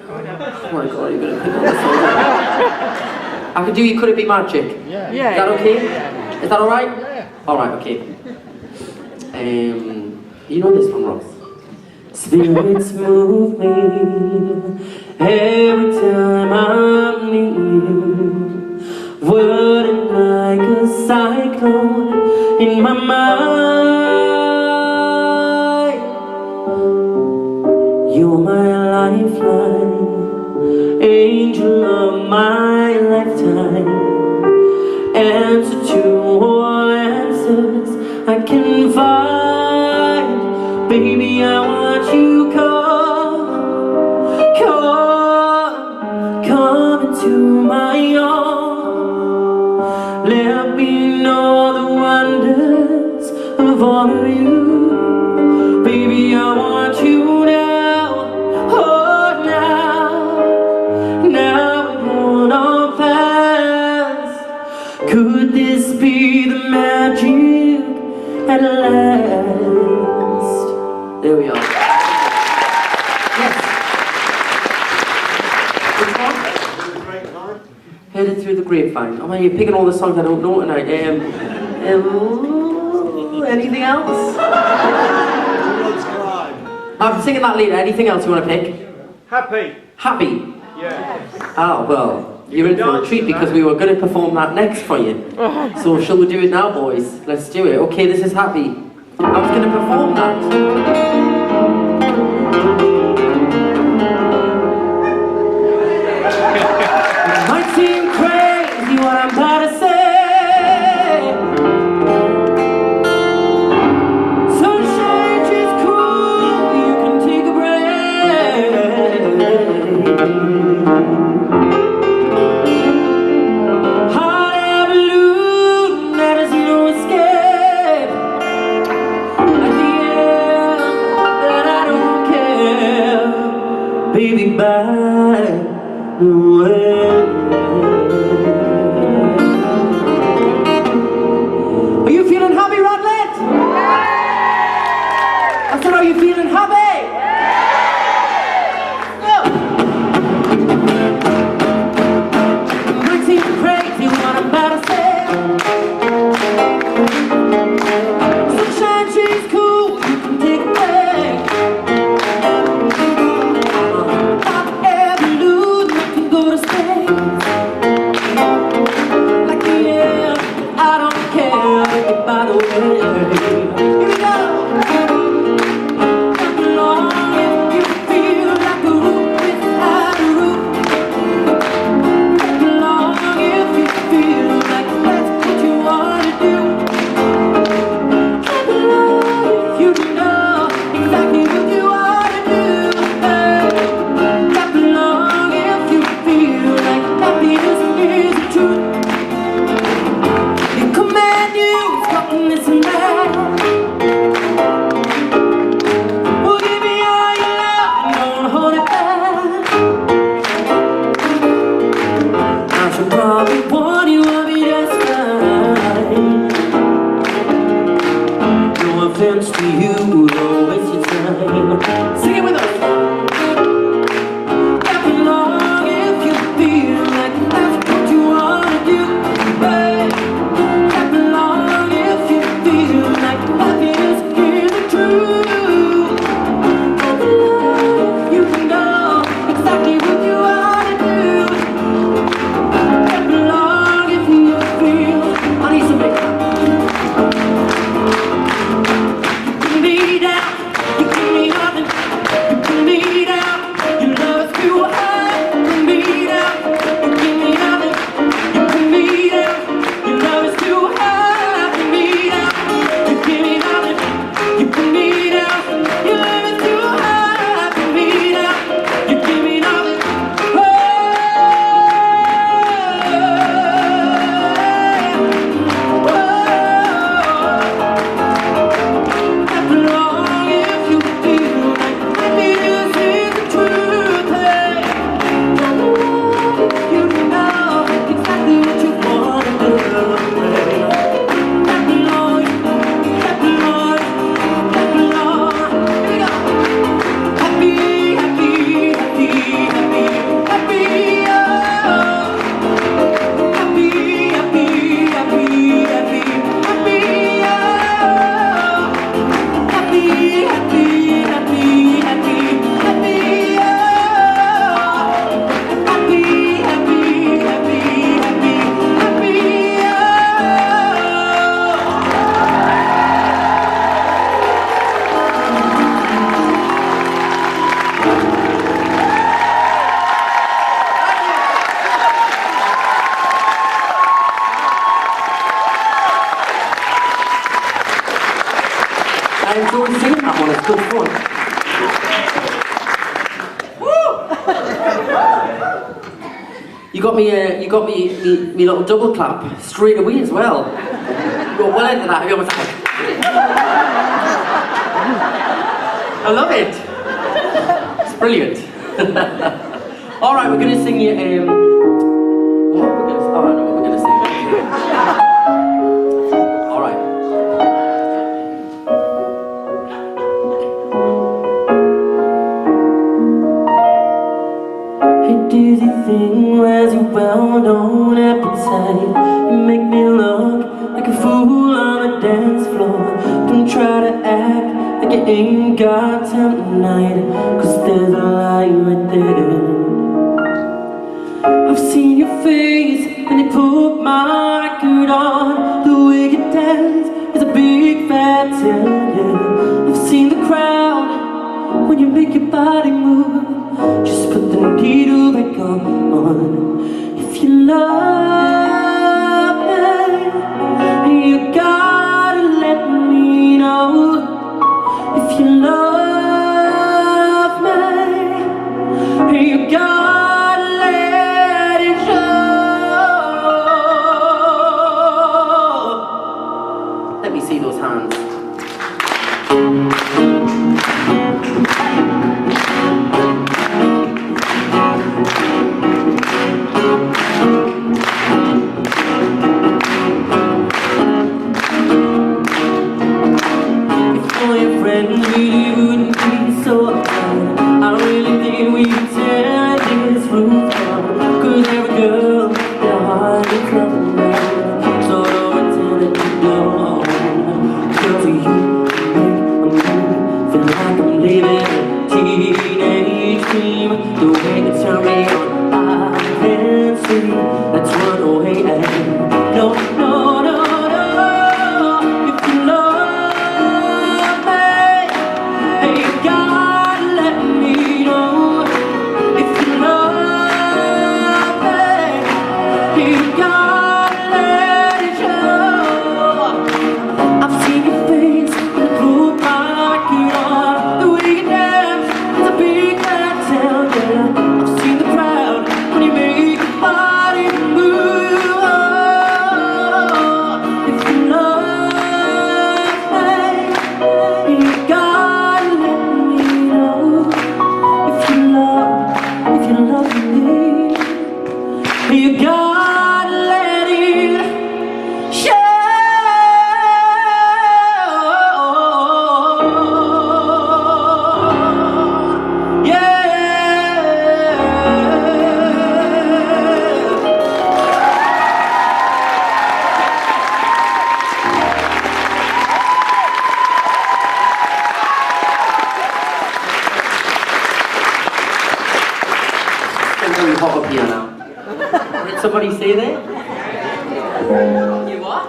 Oh my god, you're going to pick up the song. I could do You Could It Be Magic? Yeah. Is that okay? Yeah. Is that alright? Yeah. Alright, okay. You know this one, Ross? Spirits move me every time I'm near you. Whirling like a cyclone in my mind. You're my lifeline, angel of my lifetime. Answer to all answers I can find. Baby, I want you come into my arms. Let me know the wonders of all of you. Baby, I want you now, oh now we're on fast. Could this be the magic at last? There we are. Yes. Which one? Headed Through the Grapevine. Oh man, you're picking all the songs I don't know tonight. Anything else? I'm singing that later. Anything else you want to pick? Happy. Happy? Yeah. Oh, well, you're in for a treat because we were going to perform that next for you. So shall we do it now, boys? Let's do it. Okay, this is Happy. I was going to perform that. It might seem crazy what I'm about to say. Sunshine is cool, you can take a break. Hot air balloon, that is no escape. At the end, that I don't care. Baby, bye. Are you feeling happy, Radlett? I said, are you feeling happy? It might seem crazy what I'm about to say. Sunshine, she's cool, you can take a break. Hot air balloon, you can go to space. exactly what you wanna do. Clap along if you feel. I need some big clap. You put me down, you give me nothing. You put me down, your love is too high. You put me down, you give me nothing. You put me down, your love is too high. Put me down, you give me nothing. You put me down, your love is too high. Put me down, you give me nothing. Oh, clap along if you feel like this is the truth. Hey, clap along if you know exactly what you wanna do. Hey, clap along, clap along, clap along. Here we go. Happy, happy, happy, happy, happy, oh. Happy, happy, happy, happy, happy, oh. Happy, happy, happy, happy, happy, oh. Happy, happy, happy, happy, happy, oh. I enjoyed singing that one, it's good fun. You got me little double clap straight away as well. Got well into that. I was like, I love it. It's brilliant. All right, we're gonna sing you. What are we gonna? Oh, I know what we're gonna sing. All right. Hey, dizzy thing, where's your well-known appetite? You make me look like a fool on the dance floor. Don't try to act like you ain't got time tonight, 'cause there's a light right there. I've seen your face when you put my record on. The way you dance is a big fat tell, yeah. I've seen the crowd when you make your body move. Just put the needle back on. If you love me, you gotta let me know. If you love me, you gotta let it show. Let me see those hands. If only a friend really wouldn't be so uptight. I really think we can tear this roof down. 'Cause every girl, their heart is nothing right. So don't pretend that you don't. 'Cause you make me feel like I'm living a teenage dream. The way you turn me on, I can't see. Let's run away and no, no, no, no. If you love me, hey, you gotta let me know. If you love me, you gotta let it show. I've seen your face when you put my record on. The way you dance is a big fat tell, yeah. I've seen the crowd very hot up here now. What did somebody say there? You what?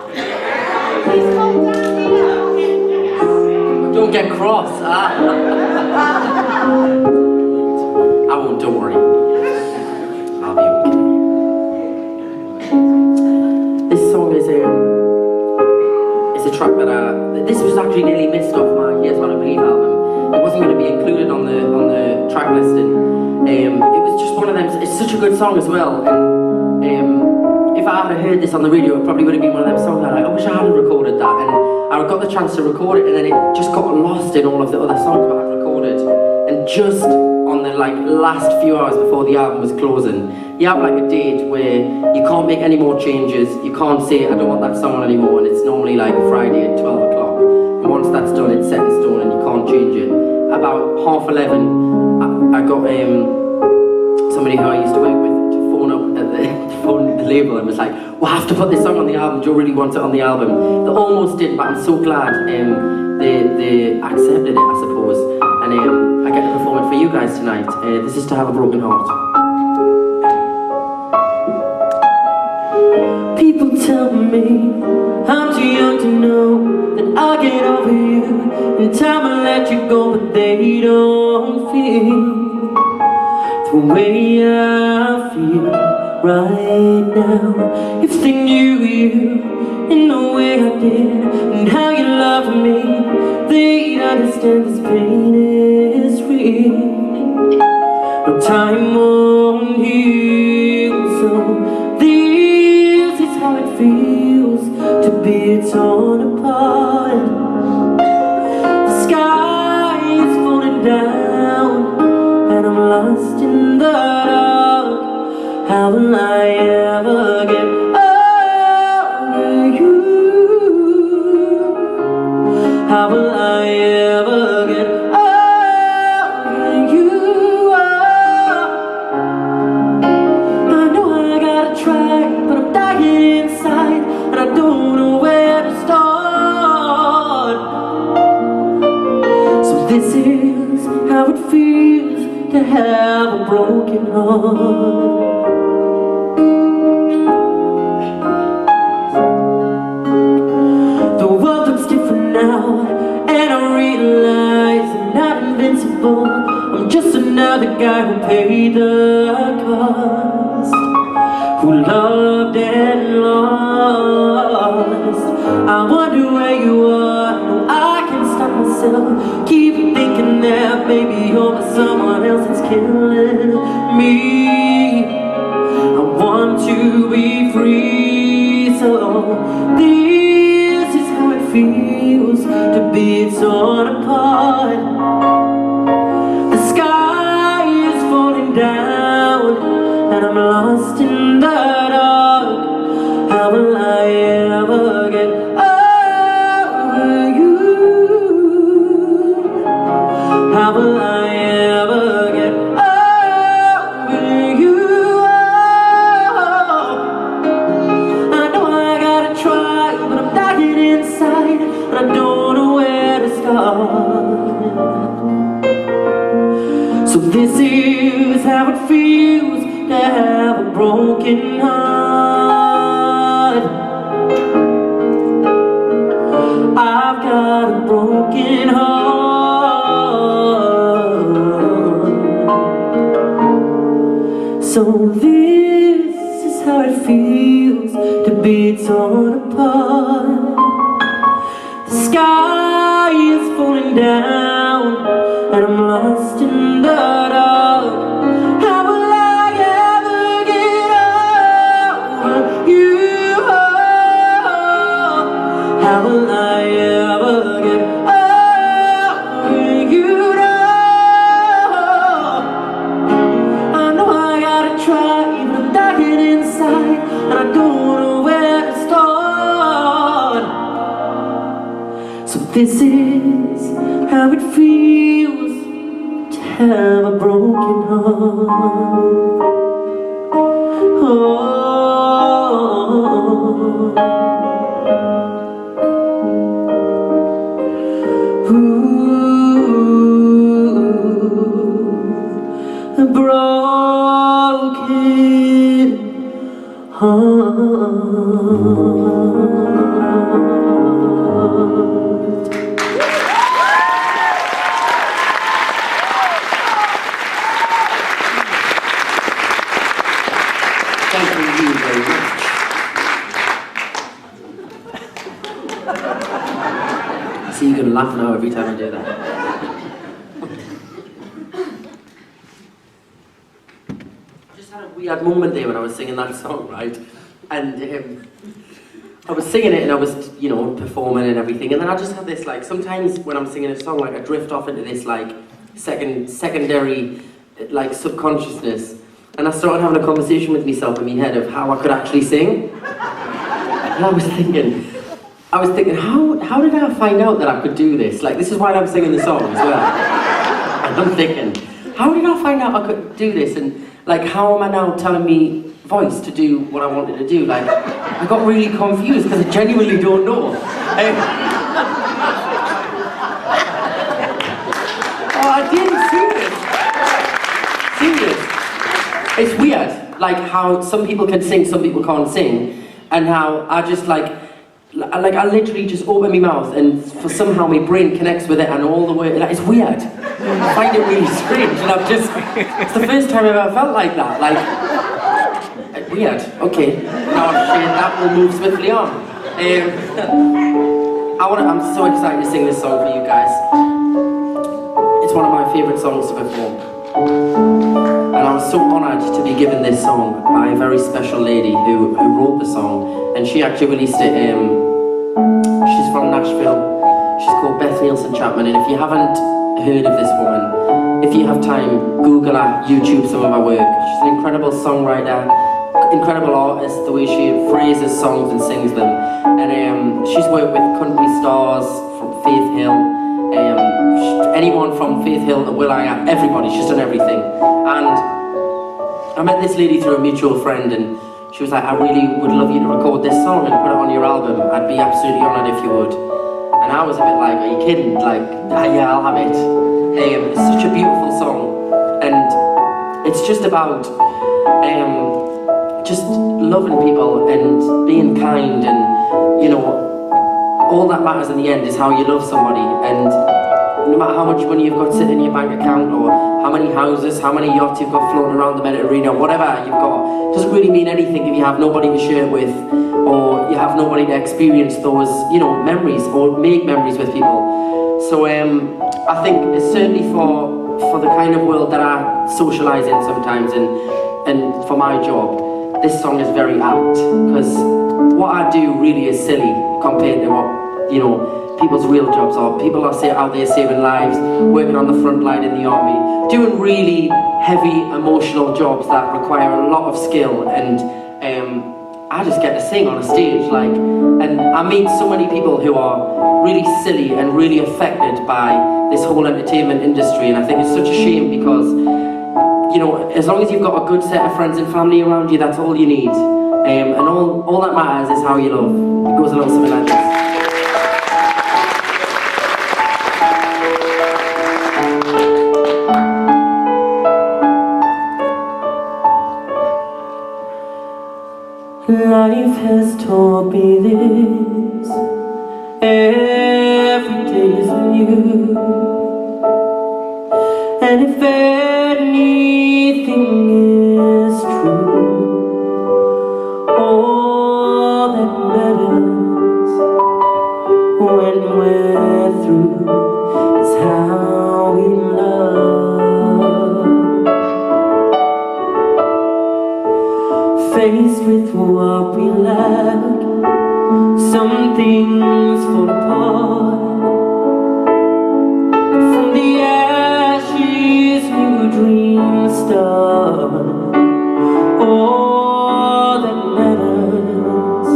Don't get cross. I won't, don't worry. I'll be okay. This song is a track that this was actually nearly missed off my Here's What I Believe album. It wasn't going to be included on the track listing. It was just one of them. It's such a good song as well. And if I had heard this on the radio, it probably would have been one of them songs that I wish I hadn't recorded that. And I got the chance to record it, and then it just got lost in all of the other songs that I'd recorded. And just on the last few hours before the album was closing, you have like a date where you can't make any more changes. You can't say I don't want that song on anymore, and it's normally like Friday at 12 o'clock. And once that's done, it's set in stone, and you can't change it. About 11:30, I got somebody who I used to work with to phone up at the label and was like, "We'll have to put this song on the album. Joe really wants it on the album." They almost did, but I'm so glad they accepted it, I suppose. And I get to perform it for you guys tonight. This is To Have a Broken Heart. People tell me I'm too young to know that I'll get over you in time I'll let you go, but they don't feel the way I feel right now. If they knew you in the way I did and how you love me, they'd understand this pain is real. No time won't heal, so this is how it feels to be torn apart. The sky is falling down and I'm lost in the dark. How will I ever get over you? How will I ever get over you? I know I gotta try, but I'm dying inside, and I don't know where to start. So this is how it feels to have a broken heart. The world looks different now, and I realize I'm not invincible. I'm just another guy who paid the cost, who loved and lost. I wonder where you are. No, I can't stop myself. Keep thinking that maybe you're with someone else that's killing me. I want to be free, so this is how it feels to be torn apart. The sky is falling down and I'm lost in the dark. How will I ever get over you? How will I ever get over you? I know I gotta try, but I'm dying inside, and I don't know where to start. So this is how it feels to have a broken heart. I've got a broken heart. So this is how it feels to be torn apart. The sky is falling down and I'm lost in the dark. How will I ever get over you? How will I ever get over you now? I know I gotta try, but I'm dying inside, and I don't know where to start. So this is how it feels to have a broken heart. Ooh, a broken broken heart. Thank you very much. So you're gonna laugh now every time I do that. Just had a weird moment there when I was singing that song, right? And I was singing it and I was, you know, performing and everything, and then I just had this, like, sometimes when I'm singing a song, like, I drift off into this, like, secondary, like, subconsciousness, and I started having a conversation with myself in my head of how I could actually sing. And I was thinking, how did I find out that I could do this? Like, this is why I'm singing the song as well. And I'm thinking, how did I find out I could do this? And, like, how am I now telling me voice to do what I wanted to do? Like, I got really confused because I genuinely don't know. Oh, I didn't serious. It's weird, like, how some people can sing, some people can't sing, and how I just, I literally just open my mouth and somehow my brain connects with it and all the way, like, it's weird. I find it really strange, and it's the first time I've ever felt like that, like, weird. Okay, now I've shared that, we'll move swiftly on. I'm so excited to sing this song for you guys. It's one of my favourite songs to perform. And I was so honoured to be given this song by a very special lady who wrote the song, and she actually released it. She's from Nashville. She's called Beth Nielsen Chapman, and if you haven't heard of this woman, if you have time, Google her, YouTube some of her work. She's an incredible songwriter, incredible artist, the way she phrases songs and sings them. And she's worked with country stars from Faith Hill, anyone from Faith Hill to Will.i.am, everybody, she's done everything. And I met this lady through a mutual friend, and she was like, I really would love you to record this song and put it on your album. I'd be absolutely honoured if you would. And I was a bit like, are you kidding? Like, yeah, I'll have it. It's such a beautiful song, and it's just about just loving people and being kind, and, you know, all that matters in the end is how you love somebody. And no matter how much money you've got sitting in your bank account, or how many houses, how many yachts you've got floating around the Mediterranean, whatever you've got, doesn't really mean anything if you have nobody to share it with, or you have nobody to experience those, you know, memories, or make memories with people. So I think it's certainly for the kind of world that I socialise in sometimes, and for my job, this song is very apt, because what I do really is silly compared to what, you know, people's real jobs are. People are out there saving lives, working on the front line in the army, doing really heavy emotional jobs that require a lot of skill, and I just get to sing on a stage, like, and I meet so many people who are really silly and really affected by this whole entertainment industry, and I think it's such a shame, because, you know, as long as you've got a good set of friends and family around you, that's all you need, and all that matters is how you love. It goes a little something like this. Life has taught me this, every day is new, and if anything is true, all that matters when we're through is how we love. Faced with what we lack, some things fall apart, but from the ashes new dreams start. All that matters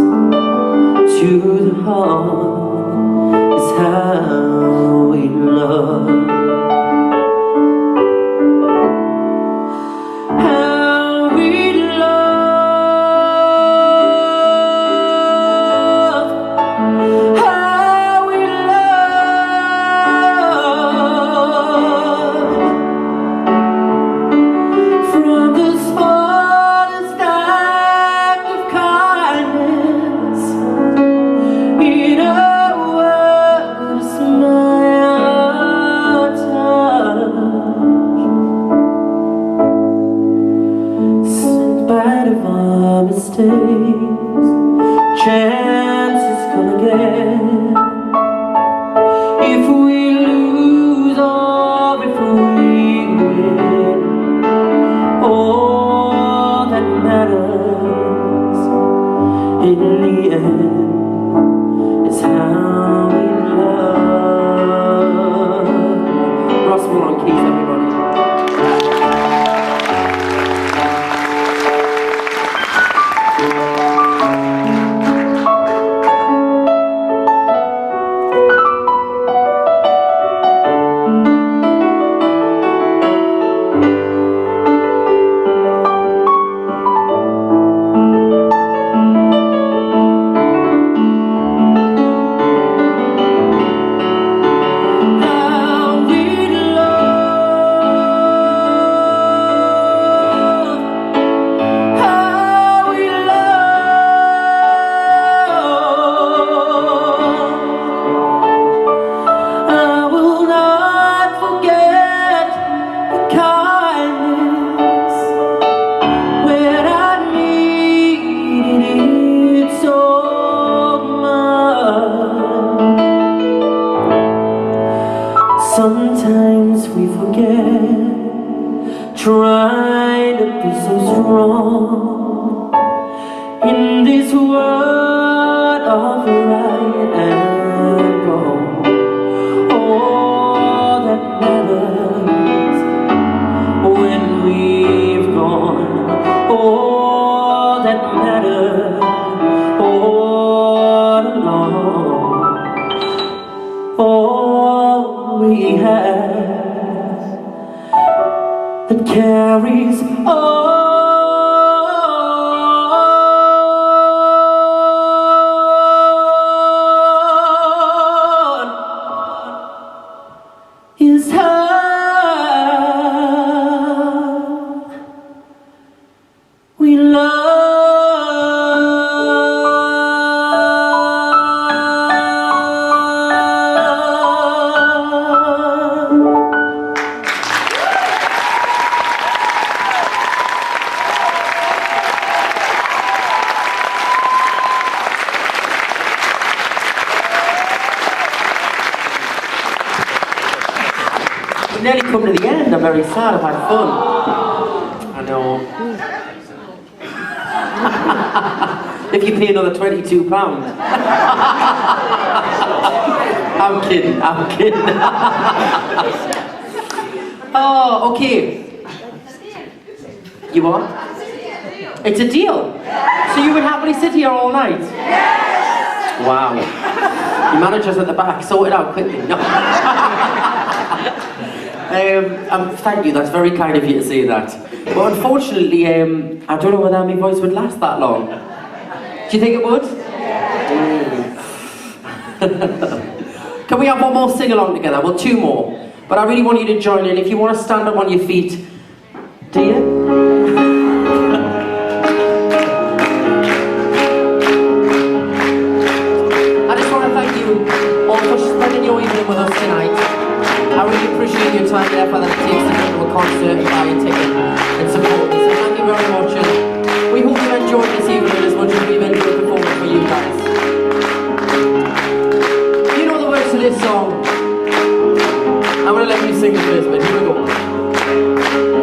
to the heart is how we love. From the spot mistakes, chances come again. If we lose or if we win, all that matters in the end is how we love. Ross Moore on keys, everybody. Sometimes we forget, trying to be so strong in this world of right and wrong. All that matters when we've gone, all that matters all along. All we have that carries on is how we love. We've nearly come to the end. I'm very sad. I've had fun. I know. If you pay another £22. I'm kidding. I'm kidding. Oh, okay. You what? It's a deal. So you would happily sit here all night? Wow. Your manager's at the back. Sort it out quickly. No. Thank you, that's very kind of you to say that. But unfortunately, I don't know whether my voice would last that long. Do you think it would? Can we have one more sing-along together? Well, two more. But I really want you to join in. If you want to stand up on your feet. Do you? I just want to thank you all for spending your evening with us tonight. I really appreciate your time and effort that it takes to go to a concert and buy a ticket and support us. So thank you very much, and we hope you enjoyed this evening as much as we've enjoyed performing for you guys. You know the words to this song. I'm going to let you sing the first bit. Here we go.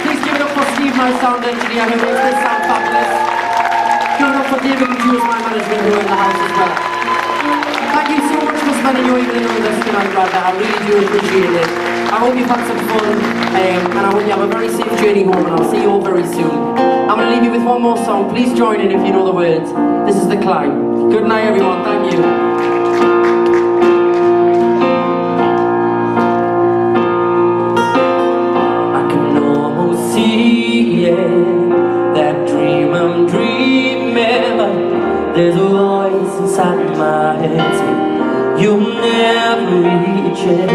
Please give it up for Steve, my sound engineer, who makes this sound fabulous. Give it up for David and Jules, my management, who are in the house as well. Thank you so much for spending your evening with us tonight, Radlett. I really do appreciate it. I hope you've had some fun, and I hope you have a very safe journey home, and I'll see you all very soon. I'm going to leave you with one more song. Please join in if you know the words. This is The Climb. Good night, everyone. Thank you. I can almost see that dream I'm dreaming, but there's a voice inside my head saying you'll never reach it.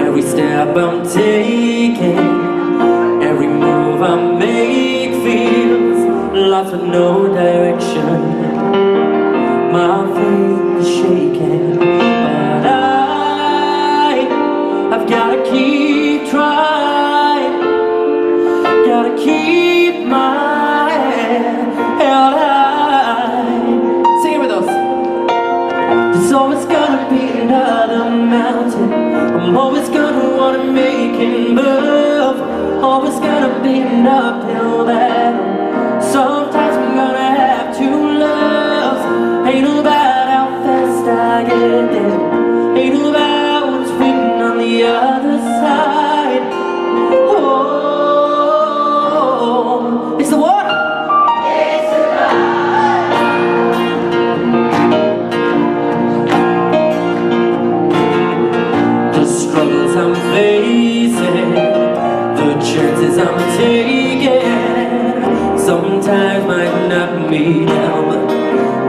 Every step I'm taking, every move I make feels lost with no direction. My faith is shaking, but I've gotta keep trying. Gotta keep my head held high. Sing it with us. There's always gonna be another mountain. I'm always gonna wanna make it move. Always gonna be an uphill battle. Sometimes we're gonna have two loves. Ain't about how fast I get there. Ain't about what's waiting on the other side. Oh, it's the water. It's the the struggles I'm facing, the chances I'm taking, sometimes might knock me down, but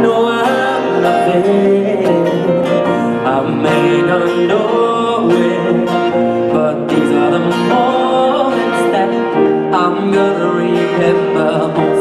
no, I'm nothing. I may not know it, but these are the moments that I'm gonna remember most.